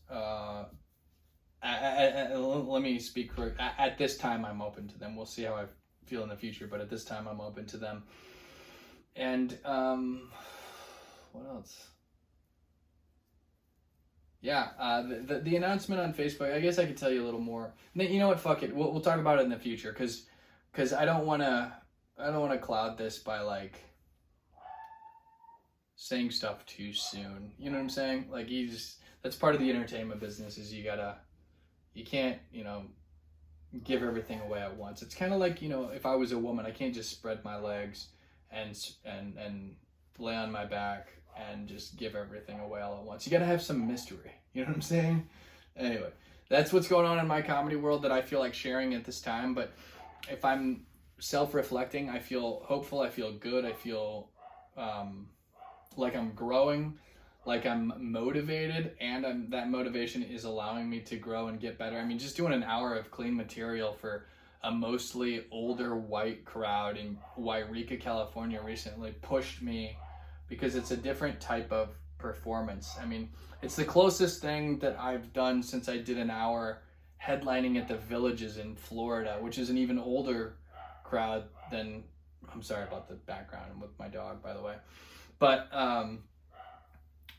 S1: Let me speak for at this time. I'm open to them. We'll see how I feel in the future, but at this time I'm open to them. And what else? Yeah, the announcement on Facebook. I guess I could tell you a little more. You know what? Fuck it. We'll talk about it in the future because I don't want to cloud this by saying stuff too soon. You know what I'm saying? That's part of the entertainment business is you can't, give everything away at once. It's kind of if I was a woman, I can't just spread my legs and lay on my back and just give everything away all at once. You got to have some mystery. You know what I'm saying? Anyway, that's what's going on in my comedy world that I feel like sharing at this time. But if I'm self-reflecting, I feel hopeful. I feel good. I feel like I'm growing, like I'm motivated, and that motivation is allowing me to grow and get better. I mean, just doing an hour of clean material for a mostly older white crowd in Wairika, California recently pushed me because it's a different type of performance. I mean, it's the closest thing that I've done since I did an hour headlining at the Villages in Florida, which is an even older crowd than, I'm sorry about the background with my dog, by the way. But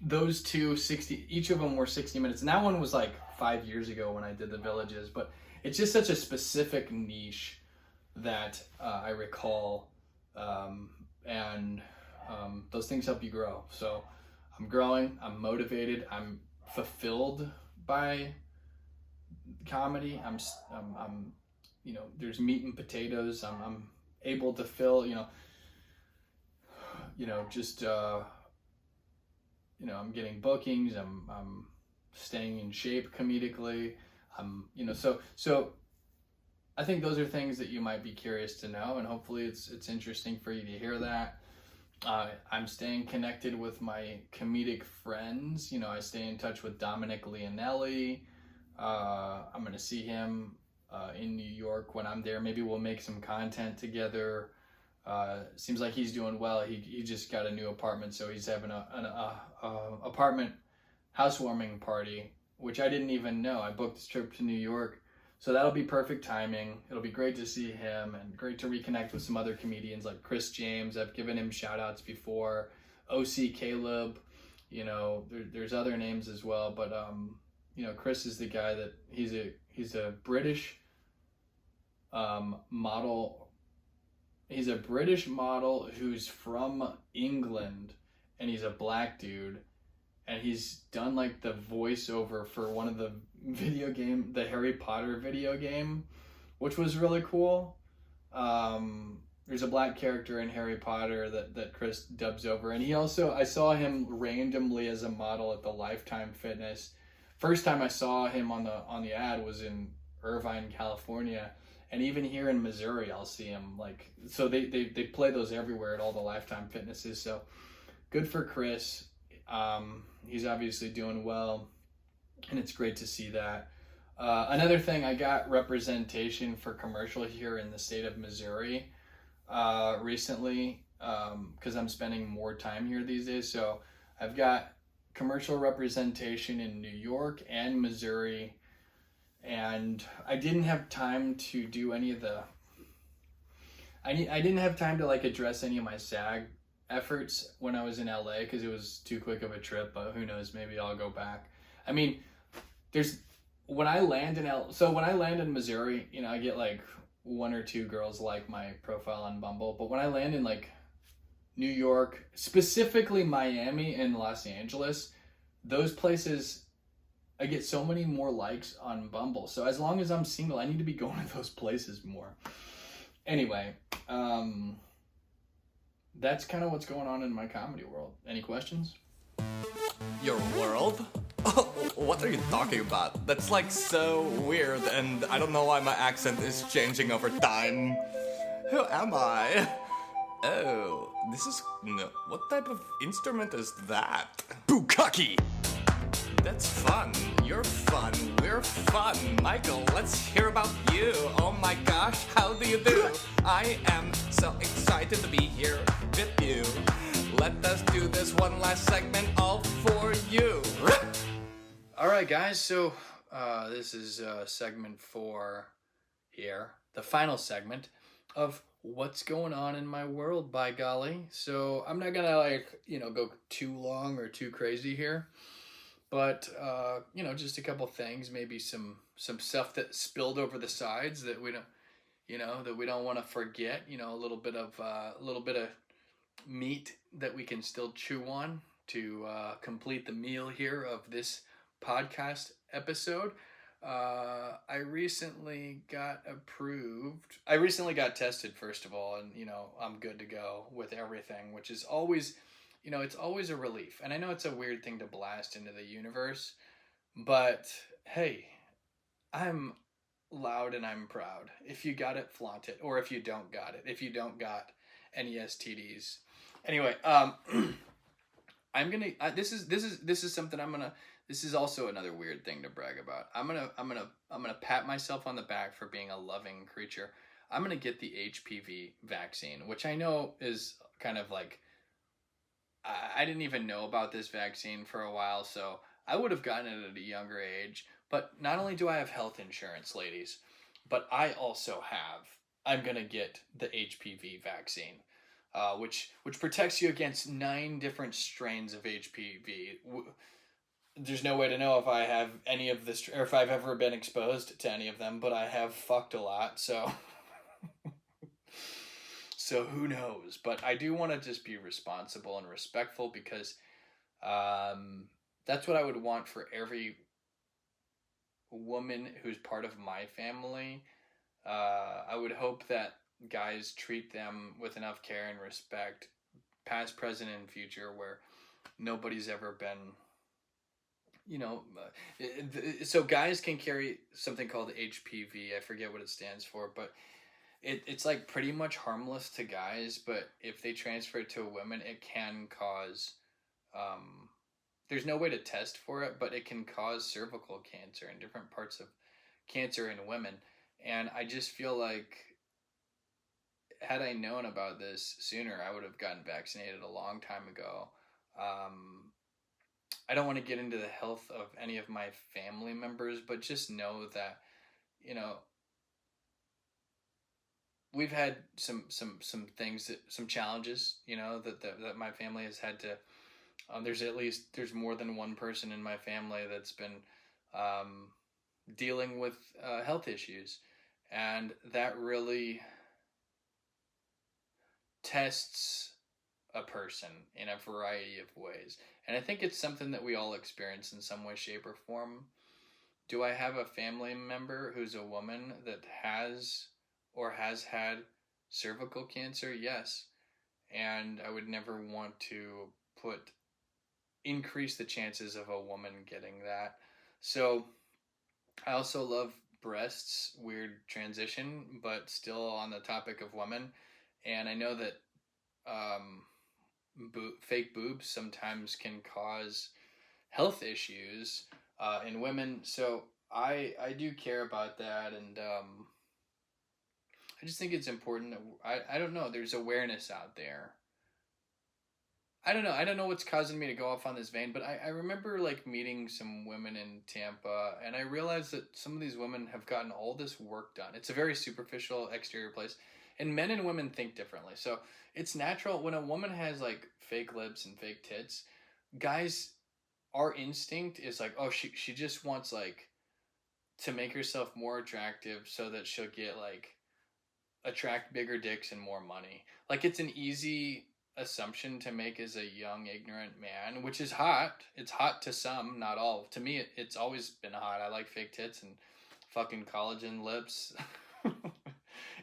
S1: those two, each of them were 60 minutes. And that one was like 5 years ago when I did the Villages. But it's just such a specific niche that I recall. And those things help you grow. So I'm growing, I'm motivated, I'm fulfilled by comedy. I'm there's meat and potatoes. I'm able to fill, I'm getting bookings. I'm staying in shape comedically. So I think those are things that you might be curious to know, and hopefully it's interesting for you to hear that. I'm staying connected with my comedic friends. I stay in touch with Dominic Leonelli. I'm going to see him in New York when I'm there. Maybe we'll make some content together. Seems like he's doing well. He just got a new apartment, so he's having an apartment housewarming party, which I didn't even know. I booked this trip to New York. So that'll be perfect timing. It'll be great to see him and great to reconnect with some other comedians like Chris James. I've given him shout outs before. OC Caleb, there's other names as well. But, Chris is the guy that he's a British model. He's a British model who's from England, and he's a black dude. And he's done like the voiceover for one of the the Harry Potter video game, which was really cool. There's a black character in Harry Potter that Chris dubs over. And I saw him randomly as a model at the Lifetime Fitness. First time I saw him on the ad was in Irvine, California. And even here in Missouri, I'll see him so they play those everywhere at all the Lifetime Fitnesses. So good for Chris. He's obviously doing well, and it's great to see that. Another thing, I got representation for commercial here in the state of Missouri recently, because I'm spending more time here these days. So I've got commercial representation in New York and Missouri, and I didn't have time to do any of I didn't have time to address any of my SAG efforts when I was in LA because it was too quick of a trip, but who knows, maybe I'll go back. I mean, when I land in Missouri, I get one or two girls like my profile on Bumble, but when I land in New York, specifically Miami and Los Angeles, those places, I get so many more likes on Bumble. So as long as I'm single, I need to be going to those places more. Anyway, that's kind of what's going on in my comedy world. Any questions?
S3: Your world? Oh, what are you talking about? That's so weird, and I don't know why my accent is changing over time. Who am I? Oh, what type of instrument is that? Bukkake! That's fun. You're fun. We're fun. Michael, let's hear about you. Oh my gosh, how do you do? I am so excited to be here with you. Let us do this one last segment all for you.
S1: All right, guys. So this is segment 4 here, the final segment of what's going on in my world, by golly. So I'm not gonna go too long or too crazy here. But, just a couple things, maybe some stuff that spilled over the sides that we don't want to forget, a little bit of meat that we can still chew on to complete the meal here of this podcast episode. I recently got approved. I recently got tested, first of all, and, I'm good to go with everything, which is always... it's always a relief. And I know it's a weird thing to blast into the universe, but hey, I'm loud and I'm proud. If you got it, flaunt it. Or if you don't got it. If you don't got any STDs. Anyway, this is something this is also another weird thing to brag about. I'm gonna pat myself on the back for being a loving creature. I'm gonna get the HPV vaccine, which I know is kind of I didn't even know about this vaccine for a while, so I would have gotten it at a younger age. But not only do I have health insurance, ladies, but I'm going to get the HPV vaccine, which protects you against 9 different strains of HPV. There's no way to know if I have any of this, or if I've ever been exposed to any of them, but I have fucked a lot, so so who knows? But I do want to just be responsible and respectful, because that's what I would want for every woman who's part of my family. I would hope that guys treat them with enough care and respect, past, present, and future, where nobody's ever been, so guys can carry something called HPV. I forget what it stands for, but it's like pretty much harmless to guys, but if they transfer it to a woman, it can cause, there's no way to test for it, but it can cause cervical cancer and different parts of cancer in women. And I just feel like, had I known about this sooner, I would have gotten vaccinated a long time ago. I don't want to get into the health of any of my family members, but just know that, we've had some things, some challenges, that my family has had to, there's more than one person in my family that's been dealing with health issues, and that really tests a person in a variety of ways. And I think it's something that we all experience in some way, shape, or form. Do I have a family member who's a woman that has or has had cervical cancer? Yes. And I would never want to increase the chances of a woman getting that. So I also love breasts, weird transition, but still on the topic of women. And I know that fake boobs sometimes can cause health issues in women. So I do care about that, and I just think it's important that I don't know, there's awareness out there. I don't know what's causing me to go off on this vein, but I remember like meeting some women in Tampa, and I realized that some of these women have gotten all this work done. It's a very superficial exterior place, and men and women think differently. So it's natural when a woman has like fake lips and fake tits, guys, our instinct is like, oh, she just wants like to make herself more attractive so that she'll get like attract bigger dicks and more money. Like, it's an easy assumption to make as a young, ignorant man, which is hot. It's hot to some, not all. To me, it's always been hot. I like fake tits and fucking collagen lips.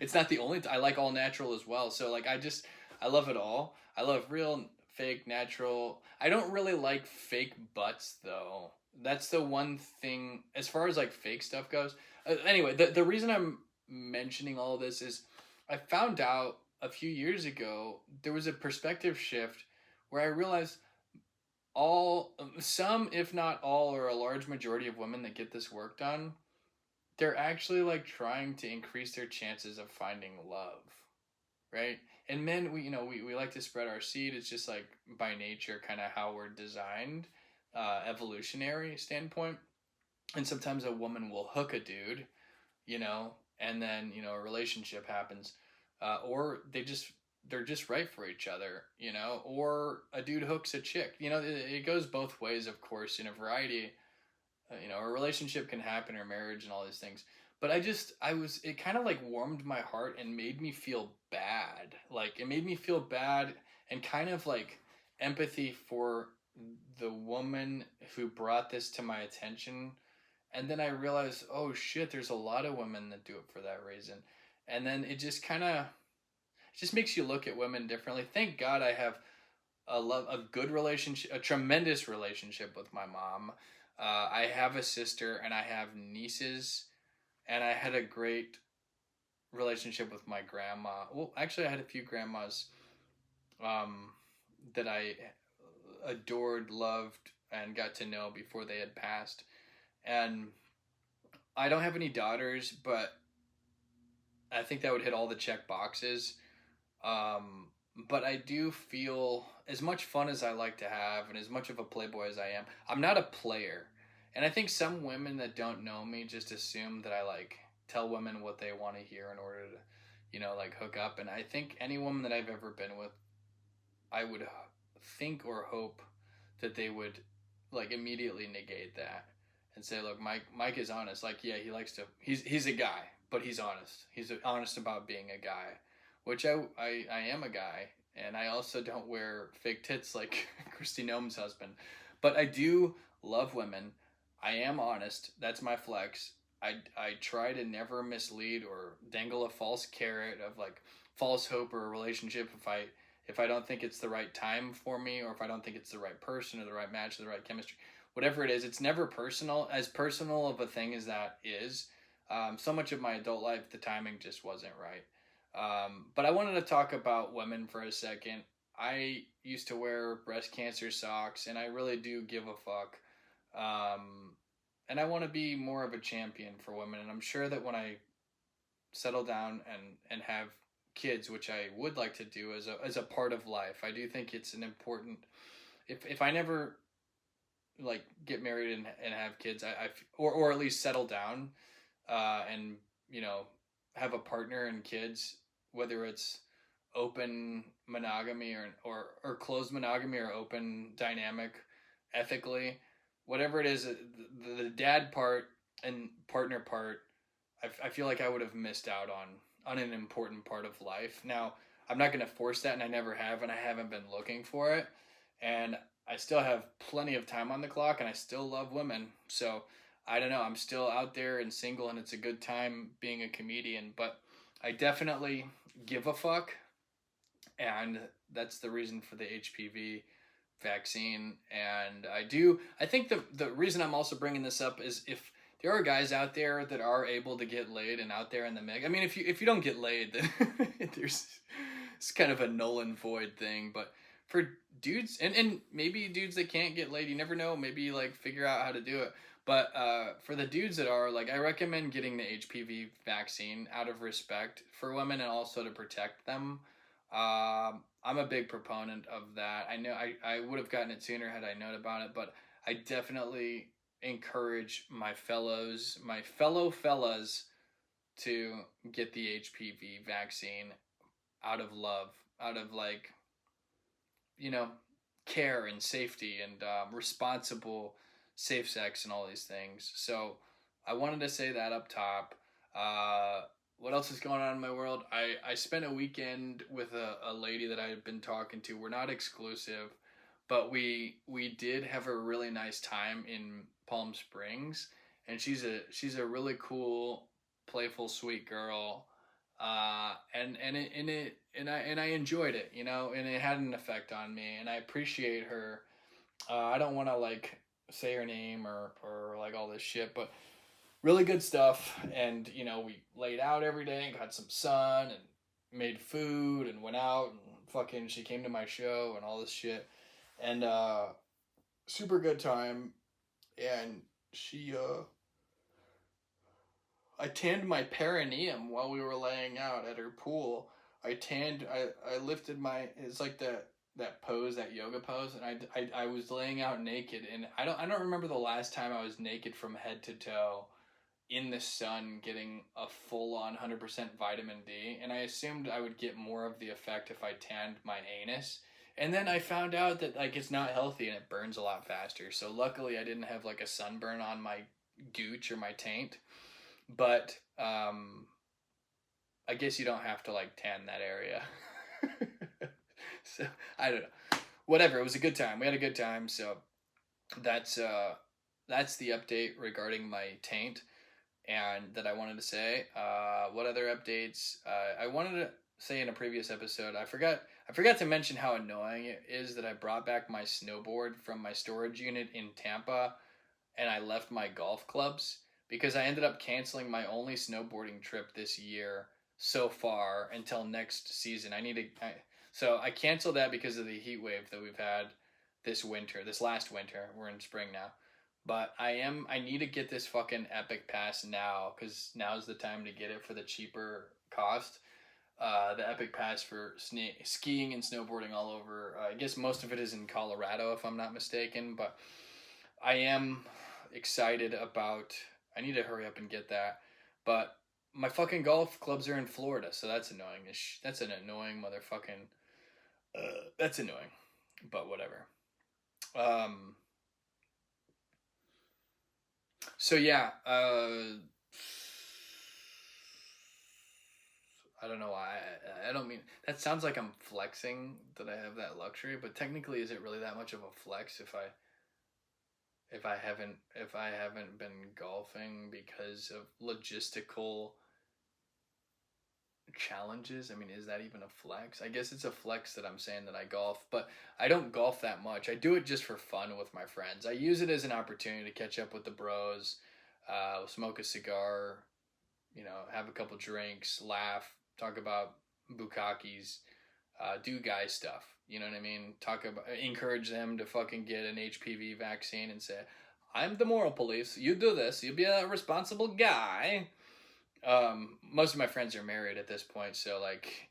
S1: It's not the only I like all natural as well. So like I love it all. I love real, fake, natural. I don't really like fake butts though. That's the one thing as far as like fake stuff goes. Anyway, the reason I'm mentioning all this is I found out a few years ago there was a perspective shift where I realized some, if not all, or a large majority of women that get this work done, they're actually like trying to increase their chances of finding love, right? And men, we like to spread our seed. It's just like by nature kind of how we're designed, evolutionary standpoint. And sometimes a woman will hook a dude, and then a relationship happens, or they're just right for each other, or a dude hooks a chick. It goes both ways, of course, in a variety. A relationship can happen, or marriage, and all these things. But it kind of like warmed my heart and made me feel bad. Like, it made me feel bad and kind of like empathy for the woman who brought this to my attention. And then I realized, oh shit, there's a lot of women that do it for that reason. And then it just makes you look at women differently. Thank God I have a good relationship, a tremendous relationship with my mom. I have a sister and I have nieces, and I had a great relationship with my grandma. Well, actually, I had a few grandmas that I adored, loved, and got to know before they had passed. And I don't have any daughters, but I think that would hit all the check boxes. But I do feel, as much fun as I like to have and as much of a playboy as I am, I'm not a player. And I think some women that don't know me just assume that I like tell women what they want to hear in order to, like hook up. And I think any woman that I've ever been with, I would think or hope that they would like immediately negate that and say, look, Mike is honest. Like, yeah, he likes to, he's a guy, but he's honest. He's honest about being a guy, which I am a guy. And I also don't wear fake tits like Christy Nome's husband. But I do love women. I am honest. That's my flex. I try to never mislead or dangle a false carrot of like false hope or a relationship if I don't think it's the right time for me, or if I don't think it's the right person or the right match or the right chemistry, whatever it is, it's never personal. As personal of a thing as that is, so much of my adult life, the timing just wasn't right. But I wanted to talk about women for a second. I used to wear breast cancer socks, and I really do give a fuck. And I want to be more of a champion for women. And I'm sure that when I settle down and have kids, which I would like to do as a part of life, I do think it's an important, if I never like get married and have kids, or at least settle down, and, have a partner and kids, whether it's open monogamy or closed monogamy or open dynamic ethically, whatever it is, the dad part and partner part, I feel like I would have missed out on an important part of life. Now, I'm not going to force that, and I never have, and I haven't been looking for it. And I still have plenty of time on the clock, and I still love women. So, I don't know. I'm still out there and single, and it's a good time being a comedian. But I definitely give a fuck, and that's the reason for the HPV vaccine. And I think the reason I'm also bringing this up is if there are guys out there that are able to get laid and out there in the mix. I mean, if you don't get laid, then it's kind of a null and void thing. But for dudes and maybe dudes that can't get laid, you never know. Maybe like figure out how to do it. But for the dudes that are, like, I recommend getting the HPV vaccine out of respect for women and also to protect them. I'm a big proponent of that. I know I would have gotten it sooner had I known about it, but I definitely encourage my fellow fellas to get the HPV vaccine out of love, out of like, care and safety and responsible safe sex and all these things. So I wanted to say that up top. What else is going on in my world? I spent a weekend with a lady that I had been talking to. We're not exclusive, but we did have a really nice time in Palm Springs, and she's a really cool, playful, sweet girl. And I enjoyed it, and it had an effect on me, and I appreciate her. I don't want to like say her name or like all this shit, but really good stuff. And we laid out every day and got some sun and made food and went out and fucking she came to my show and all this shit, and super good time. And she I tanned my perineum while we were laying out at her pool. I lifted my, it's like that pose, that yoga pose, and I was laying out naked, and I don't remember the last time I was naked from head to toe in the sun getting a full-on 100% vitamin D, and I assumed I would get more of the effect if I tanned my anus. And then I found out that like it's not healthy and it burns a lot faster. So luckily I didn't have like a sunburn on my gooch or my taint. But I guess you don't have to like tan that area. So I don't know. Whatever, it was a good time. We had a good time. So that's the update regarding my taint and that I wanted to say. What other updates? I wanted to say in a previous episode, I forgot to mention how annoying it is that I brought back my snowboard from my storage unit in Tampa and I left my golf clubs because I ended up canceling my only snowboarding trip this year so far until next season. So I canceled that because of the heat wave that we've had this last winter. We're in spring now. But I need to get this fucking Epic Pass now because now's the time to get it for the cheaper cost. the Epic Pass for skiing and snowboarding all over. I guess most of it is in Colorado, if I'm not mistaken, but I am excited about. I need to hurry up and get that, but my fucking golf clubs are in Florida, so that's annoying. That's an annoying motherfucking. That's annoying, but whatever. So yeah. I don't know why. I don't mean that sounds like I'm flexing that I have that luxury, but technically, is it really that much of a flex if I haven't been golfing because of logistical challenges? I mean, is that even a flex? I guess it's a flex that I'm saying that I golf, but I don't golf that much. I do it just for fun with my friends. I use it as an opportunity to catch up with the bros, smoke a cigar, have a couple drinks, laugh, talk about bukakis, do guy stuff. You know what I mean? Encourage them to fucking get an HPV vaccine and say, I'm the moral police. You do this. You be a responsible guy. Most of my friends are married at this point, so like,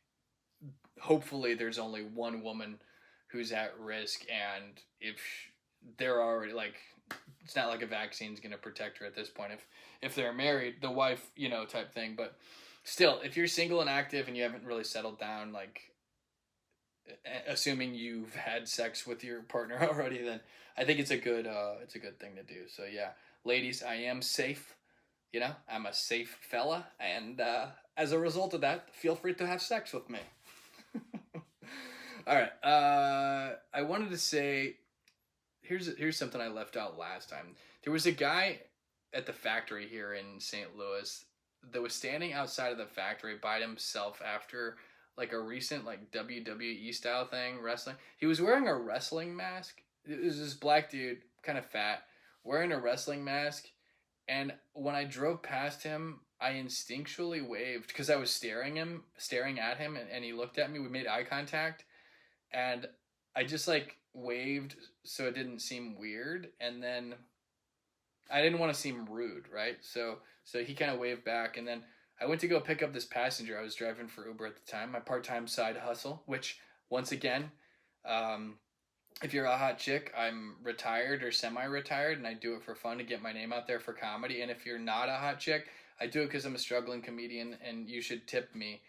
S1: hopefully there's only one woman who's at risk, and if they're already like, it's not like a vaccine's gonna protect her at this point. If they're married, the wife, type thing. But still, if you're single and active and you haven't really settled down, like, assuming you've had sex with your partner already, then I think it's a good thing to do. So yeah, ladies, I am safe. I'm a safe fella, and as a result of that, feel free to have sex with me. All right. I wanted to say, here's something I left out last time. There was a guy at the factory here in St. Louis that was standing outside of the factory by himself after like a recent like WWE style thing, wrestling. He was wearing a wrestling mask. It was this black dude, kind of fat, wearing a wrestling mask. And when I drove past him, I instinctually waved because I was staring at him, and he looked at me. We made eye contact, and I just like waved so it didn't seem weird, and then I didn't want to seem rude, right? So he kind of waved back, and then I went to go pick up this passenger. I was driving for Uber at the time, my part-time side hustle, which once again, if you're a hot chick, I'm retired or semi-retired, and I do it for fun to get my name out there for comedy. And if you're not a hot chick, I do it because I'm a struggling comedian, and you should tip me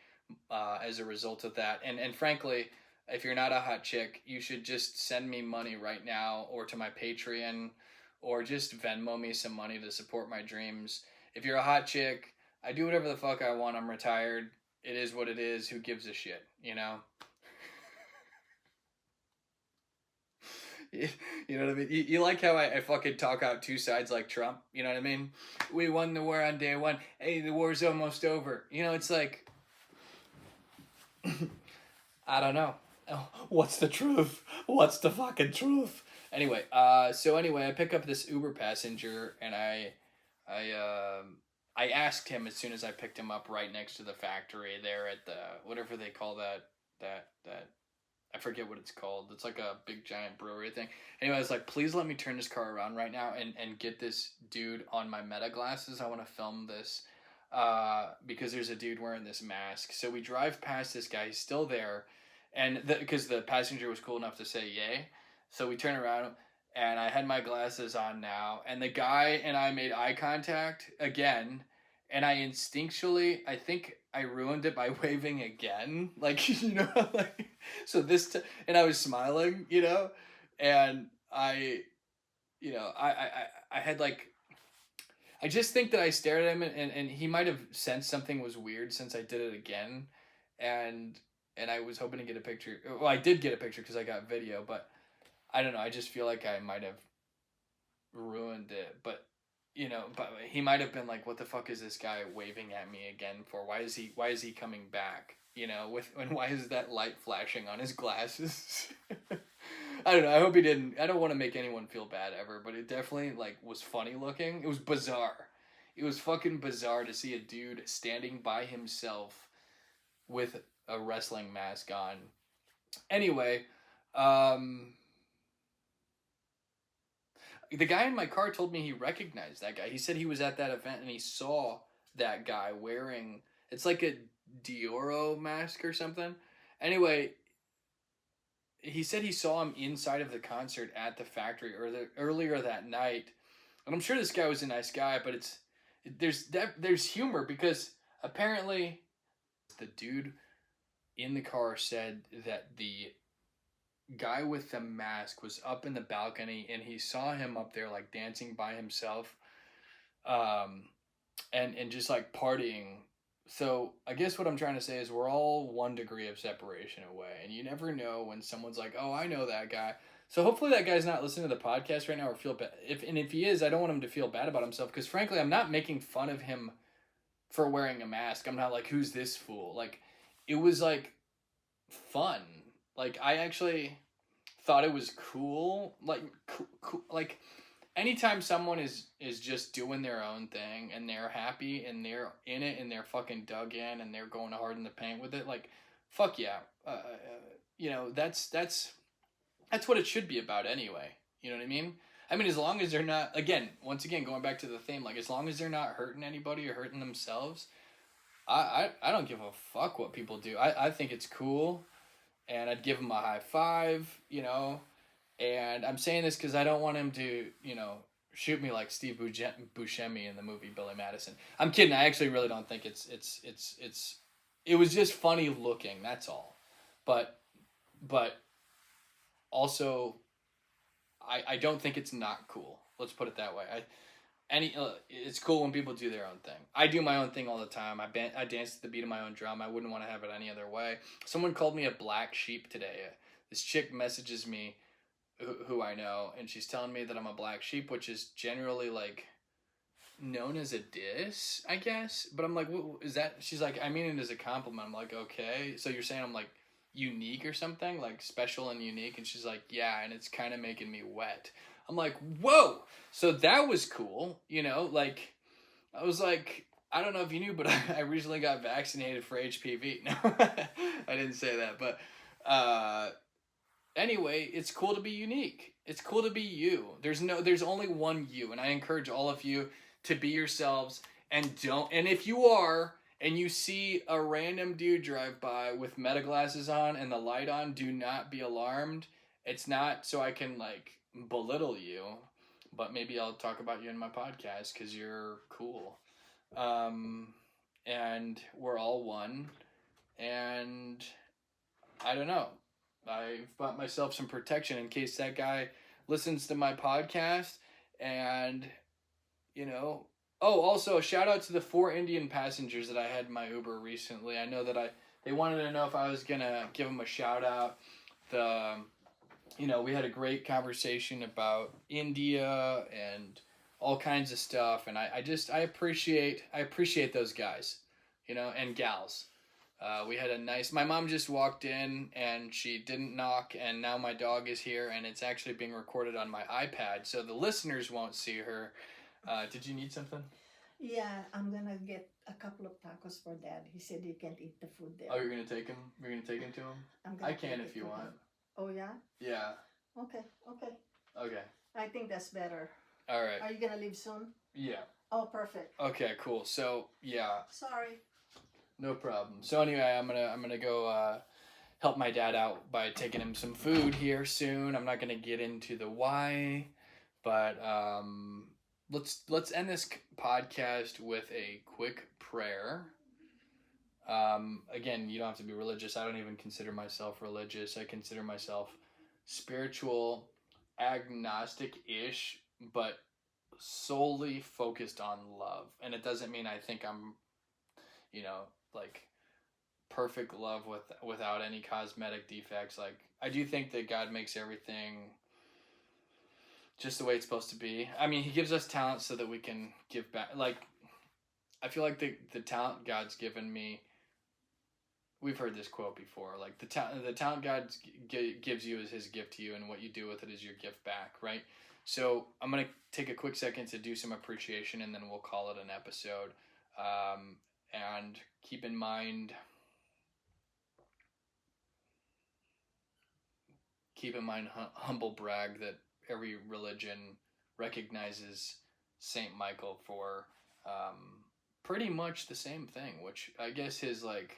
S1: as a result of that. And frankly, if you're not a hot chick, you should just send me money right now, or to my Patreon, or just Venmo me some money to support my dreams. If you're a hot chick, I do whatever the fuck I want. I'm retired. It is what it is. Who gives a shit, You know what I mean? You like how I fucking talk out two sides like Trump? You know what I mean? We won the war on day one. Hey, the war's almost over. It's like, I don't know. What's the truth? What's the fucking truth? Anyway, I pick up this Uber passenger, and I asked him as soon as I picked him up right next to the factory there at the, whatever they call that I forget what it's called. It's like a big giant brewery thing. Anyway, I was like, please let me turn this car around right now and get this dude on my meta glasses. I want to film this because there's a dude wearing this mask. So we drive past this guy. He's still there. And because the passenger was cool enough to say yay. So we turn around, and I had my glasses on now. And the guy and I made eye contact again. And I instinctually, I think I ruined it by waving again. Like, like, so and I was smiling, and I had like, I just think that I stared at him, and he might have sensed something was weird since I did it again. And I was hoping to get a picture. Well, I did get a picture because I got video, but I don't know. I just feel like I might have ruined it, but he might have been like, what the fuck is this guy waving at me again for? Why is he coming back? And why is that light flashing on his glasses? I don't know. I hope he didn't. I don't want to make anyone feel bad ever, but it definitely like was funny looking. It was bizarre. It was fucking bizarre to see a dude standing by himself with a wrestling mask on. Anyway, the guy in my car told me he recognized that guy. He said he was at that event and he saw that guy wearing, it's like a Dioro mask or something. Anyway, he said he saw him inside of the concert at the factory earlier that night. And I'm sure this guy was a nice guy, but there's humor because apparently the dude in the car said that the guy with the mask was up in the balcony and he saw him up there like dancing by himself, and just like partying. So I guess what I'm trying to say is we're all 1 degree of separation away, and you never know when someone's like, oh, I know that guy. So hopefully that guy's not listening to the podcast right now or feel bad. If he is, I don't want him to feel bad about himself because frankly, I'm not making fun of him for wearing a mask. I'm not like, who's this fool? Like, it was like fun. Like, I actually thought it was cool. Like, cool. Like, anytime someone is just doing their own thing and they're happy and they're in it and they're fucking dug in and they're going hard in the paint with it, like, fuck yeah. That's what it should be about anyway. You know what I mean? I mean, as long as they're not, once again, going back to the theme, like, as long as they're not hurting anybody or hurting themselves, I don't give a fuck what people do. I think it's cool, and I'd give them a high five, and I'm saying this because I don't want him to, shoot me like Steve Buscemi in the movie Billy Madison. I'm kidding. I actually really don't think it was just funny looking. That's all. But also, I don't think it's not cool. Let's put it that way. It's cool when people do their own thing. I do my own thing all the time. I dance to the beat of my own drum. I wouldn't want to have it any other way. Someone called me a black sheep today. This chick messages me, who I know, and she's telling me that I'm a black sheep, which is generally like known as a diss, I guess. But I'm like, what is that? She's like, I mean it as a compliment. I'm like, okay. So you're saying I'm like unique or something, like special and unique? And she's like, yeah, and it's kind of making me wet. I'm like, whoa. So that was cool, like, I was like, I don't know if you knew, but I recently got vaccinated for HPV. No, I didn't say that, but anyway, it's cool to be unique. It's cool to be you. There's only one you, and I encourage all of you to be yourselves and if you are, and you see a random dude drive by with meta glasses on and the light on, do not be alarmed. It's not so I can like belittle you, but maybe I'll talk about you in my podcast because you're cool. And we're all one, and I don't know. I've bought myself some protection in case that guy listens to my podcast, and also a shout out to the 4 Indian passengers that I had in my Uber recently. I know that they wanted to know if I was gonna give them a shout out. We had a great conversation about India and all kinds of stuff, and I appreciate those guys, and gals. We had my mom just walked in and she didn't knock, and now my dog is here, and it's actually being recorded on my iPad, so the listeners won't see her. Did you need something?
S4: Yeah, I'm gonna get a couple of tacos for Dad. He said he can't eat the food there.
S1: Oh, you're gonna take him? You're gonna take him to him? I can if you want.
S4: Oh yeah?
S1: Yeah.
S4: Okay.
S1: Okay.
S4: I think that's better.
S1: All right.
S4: Are you gonna leave soon?
S1: Yeah.
S4: Oh, perfect.
S1: Okay, cool. So yeah.
S4: Sorry.
S1: No problem. So anyway, I'm gonna go help my dad out by taking him some food here soon. I'm not gonna get into the why, but let's end this podcast with a quick prayer. Again, you don't have to be religious. I don't even consider myself religious. I consider myself spiritual, agnostic-ish, but solely focused on love. And it doesn't mean I think I'm, like perfect love without any cosmetic defects. Like, I do think that God makes everything just the way it's supposed to be. I mean, he gives us talent so that we can give back. Like, I feel like the talent God's given me, we've heard this quote before, like the talent God gives you is his gift to you, and what you do with it is your gift back, right? So I'm going to take a quick second to do some appreciation, and then we'll call it an episode. And keep in mind humble brag that every religion recognizes Saint Michael for pretty much the same thing, which I guess his like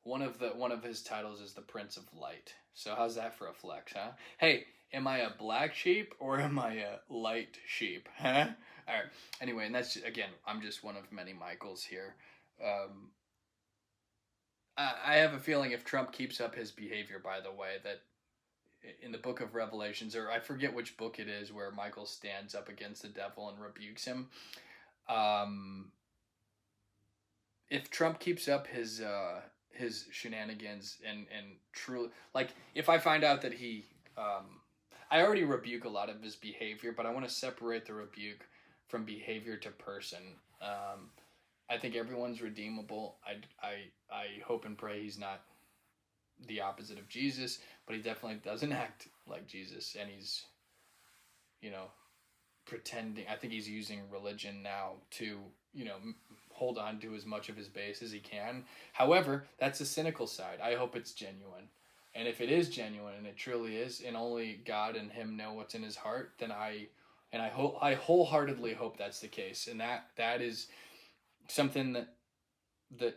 S1: one of his titles is the Prince of Light. So how's that for a flex, huh? Hey, am I a black sheep or am I a light sheep, huh? All right. Anyway, and that's, again, I'm just one of many Michaels here. I have a feeling if Trump keeps up his behavior, by the way, that in the book of Revelations, or I forget which book it is, where Michael stands up against the devil and rebukes him. If Trump keeps up his shenanigans and truly, like, if I find out that he, I already rebuke a lot of his behavior, but I want to separate the rebuke from behavior to person. I think everyone's redeemable. I hope and pray he's not the opposite of Jesus, but he definitely doesn't act like Jesus, and he's, pretending. I think he's using religion now to, hold on to as much of his base as he can. However, that's the cynical side. I hope it's genuine. And if it is genuine, and it truly is, and only God and him know what's in his heart, then I wholeheartedly hope that's the case. And that is something that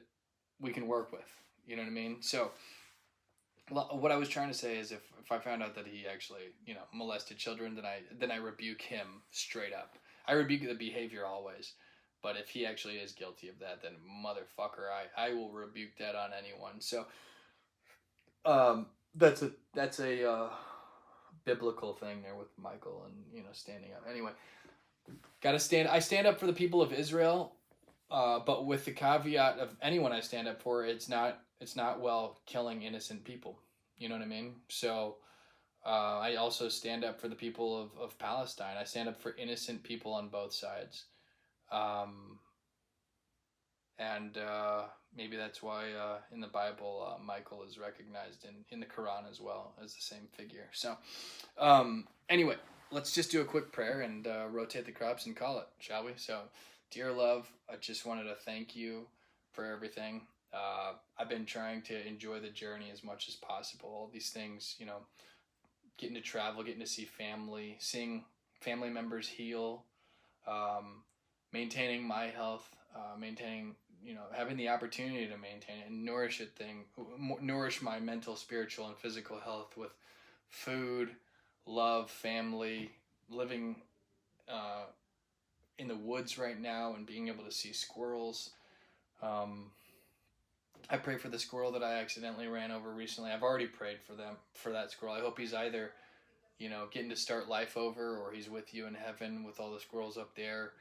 S1: we can work with. You know what I mean? So what I was trying to say is if I found out that he actually, molested children, then I rebuke him straight up. I rebuke the behavior always. But if he actually is guilty of that, then motherfucker, I will rebuke that on anyone. So that's a biblical thing there with Michael and, standing up. Anyway, I stand up for the people of Israel, but with the caveat of anyone I stand up for, it's not well killing innocent people. You know what I mean? So I also stand up for the people of Palestine. I stand up for innocent people on both sides. And maybe that's why in the Bible Michael is recognized in the Quran as well as the same figure. So anyway, let's just do a quick prayer and rotate the crops and call it, shall we? So, dear love, I just wanted to thank you for everything. I've been trying to enjoy the journey as much as possible. All these things, getting to travel, getting to see family, seeing family members heal, maintaining my health, maintaining, having the opportunity to maintain it and nourish my mental, spiritual, and physical health with food, love, family, living in the woods right now and being able to see squirrels. I pray for the squirrel that I accidentally ran over recently. I've already prayed for that squirrel. I hope he's either, getting to start life over, or he's with you in heaven with all the squirrels up there.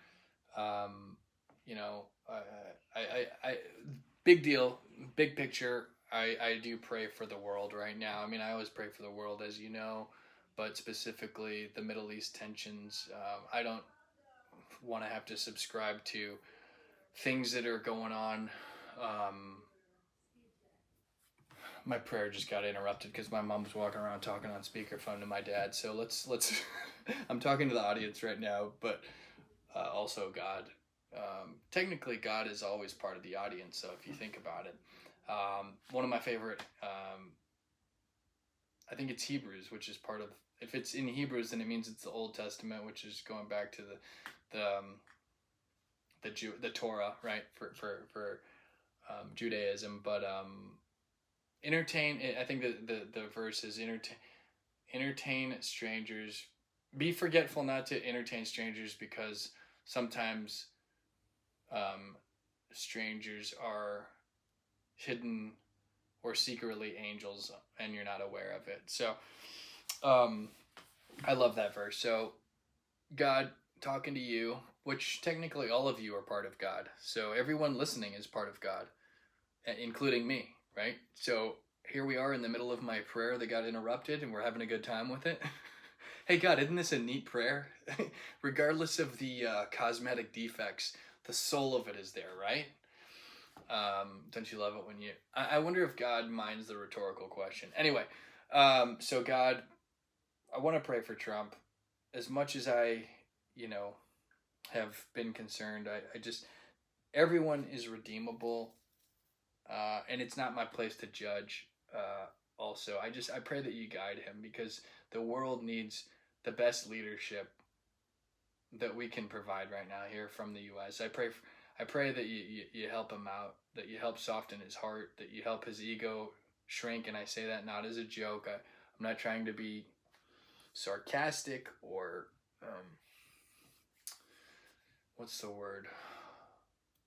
S1: Big deal, big picture. I do pray for the world right now. I mean, I always pray for the world, as you know, but specifically the Middle East tensions. I don't want to have to subscribe to things that are going on. My prayer just got interrupted because my mom was walking around talking on speakerphone to my dad. So let's I'm talking to the audience right now, but also God. Technically, God is always part of the audience. So if you think about it, one of my favorite, I think it's Hebrews, which is part of. If it's in Hebrews, then it means it's the Old Testament, which is going back to the Torah, right? For Judaism, but entertain. I think the verse is entertain strangers. Be forgetful not to entertain strangers, because sometimes strangers are hidden or secretly angels and you're not aware of it. So I love that verse. So God talking to you, which technically all of you are part of God. So everyone listening is part of God, including me, right? So here we are in the middle of my prayer that got interrupted, and we're having a good time with it. Hey God, isn't this a neat prayer? Regardless of the cosmetic defects, the soul of it is there, right? Don't you love it when you... I wonder if God minds the rhetorical question. Anyway, so God, I want to pray for Trump. As much as I, have been concerned, I just... Everyone is redeemable, and it's not my place to judge. Also, I pray that you guide him, because the world needs the best leadership that we can provide right now here from the U.S. I I pray that you help him out, that you help soften his heart, that you help his ego shrink. And I say that not as a joke. I'm not trying to be sarcastic or what's the word?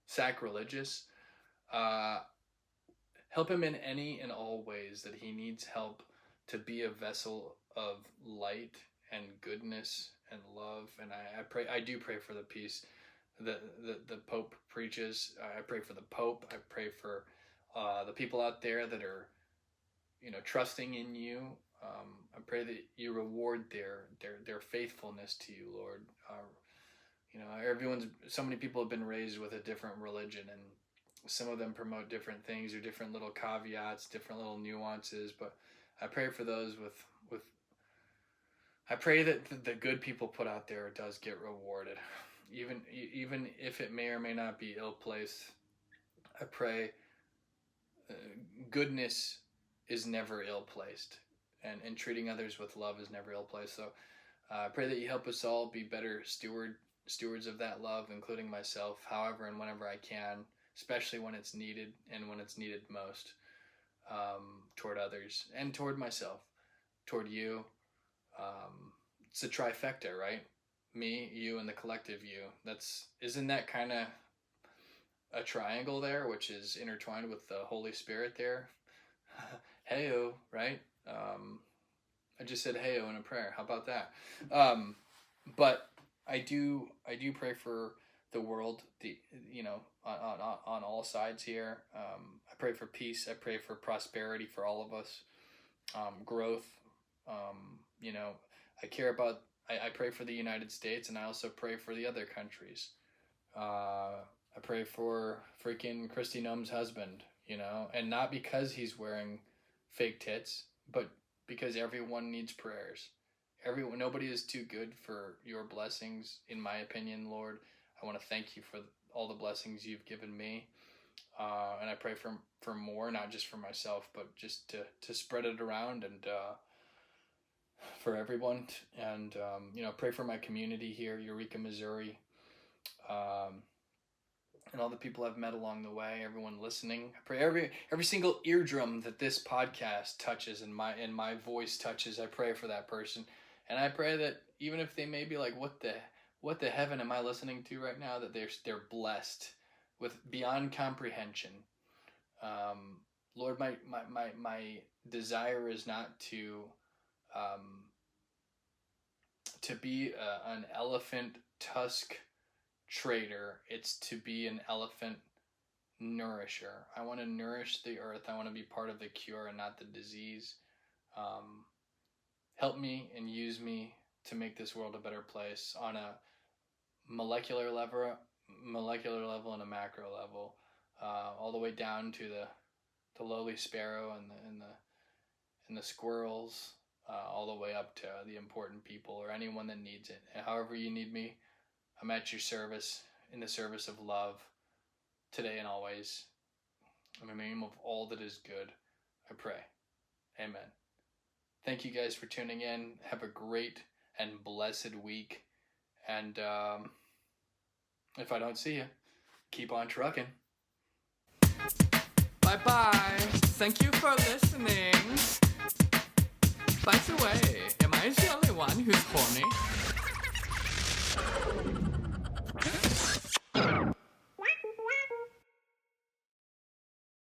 S1: Sacrilegious. Help him in any and all ways that he needs help to be a vessel of light and goodness and love. And I do pray for the peace that the Pope preaches. I pray for the Pope. I pray for the people out there that are, trusting in you. I pray that you reward their faithfulness to you, Lord. So many people have been raised with a different religion, and some of them promote different things or different little caveats, different little nuances. But I pray for those with I pray that the good people put out there does get rewarded, even if it may or may not be ill-placed. I pray goodness is never ill-placed, and treating others with love is never ill-placed. So I pray that you help us all be better stewards of that love, including myself, however and whenever I can, especially when it's needed and when it's needed most, toward others and toward myself, toward you. It's a trifecta, right? Me, you, and the collective you. Isn't that kind of a triangle there, which is intertwined with the Holy Spirit there? Heyo, right? I just said heyo in a prayer. How about that? But I do pray for the world, on all sides here. I pray for peace. I pray for prosperity for all of us, growth. I pray for the United States, and I also pray for the other countries. I pray for freaking Kristi Noem's husband, and not because he's wearing fake tits, but because everyone needs prayers. Nobody is too good for your blessings, in my opinion, Lord. I want to thank you for all the blessings you've given me. And I pray for more, not just for myself, but just to spread it around and for everyone. And, pray for my community here, Eureka, Missouri. And all the people I've met along the way, everyone listening. I pray every single eardrum that this podcast touches and my voice touches, I pray for that person. And I pray that even if they may be like, what the heaven am I listening to right now, that they're blessed with beyond comprehension. Lord, my desire is not to be an elephant tusk trader. It's to be an elephant nourisher. I want to nourish the earth. I want to be part of the cure and not the disease. Help me and use me to make this world a better place on a molecular level and a macro level, all the way down to the lowly sparrow and the squirrels, all the way up to the important people or anyone that needs it. And however you need me, I'm at your service, in the service of love, today and always. In the name of all that is good, I pray. Amen. Thank you guys for tuning in. Have a great and blessed week. And if I don't see you, keep on trucking.
S3: Bye-bye. Thank you for listening. By the way,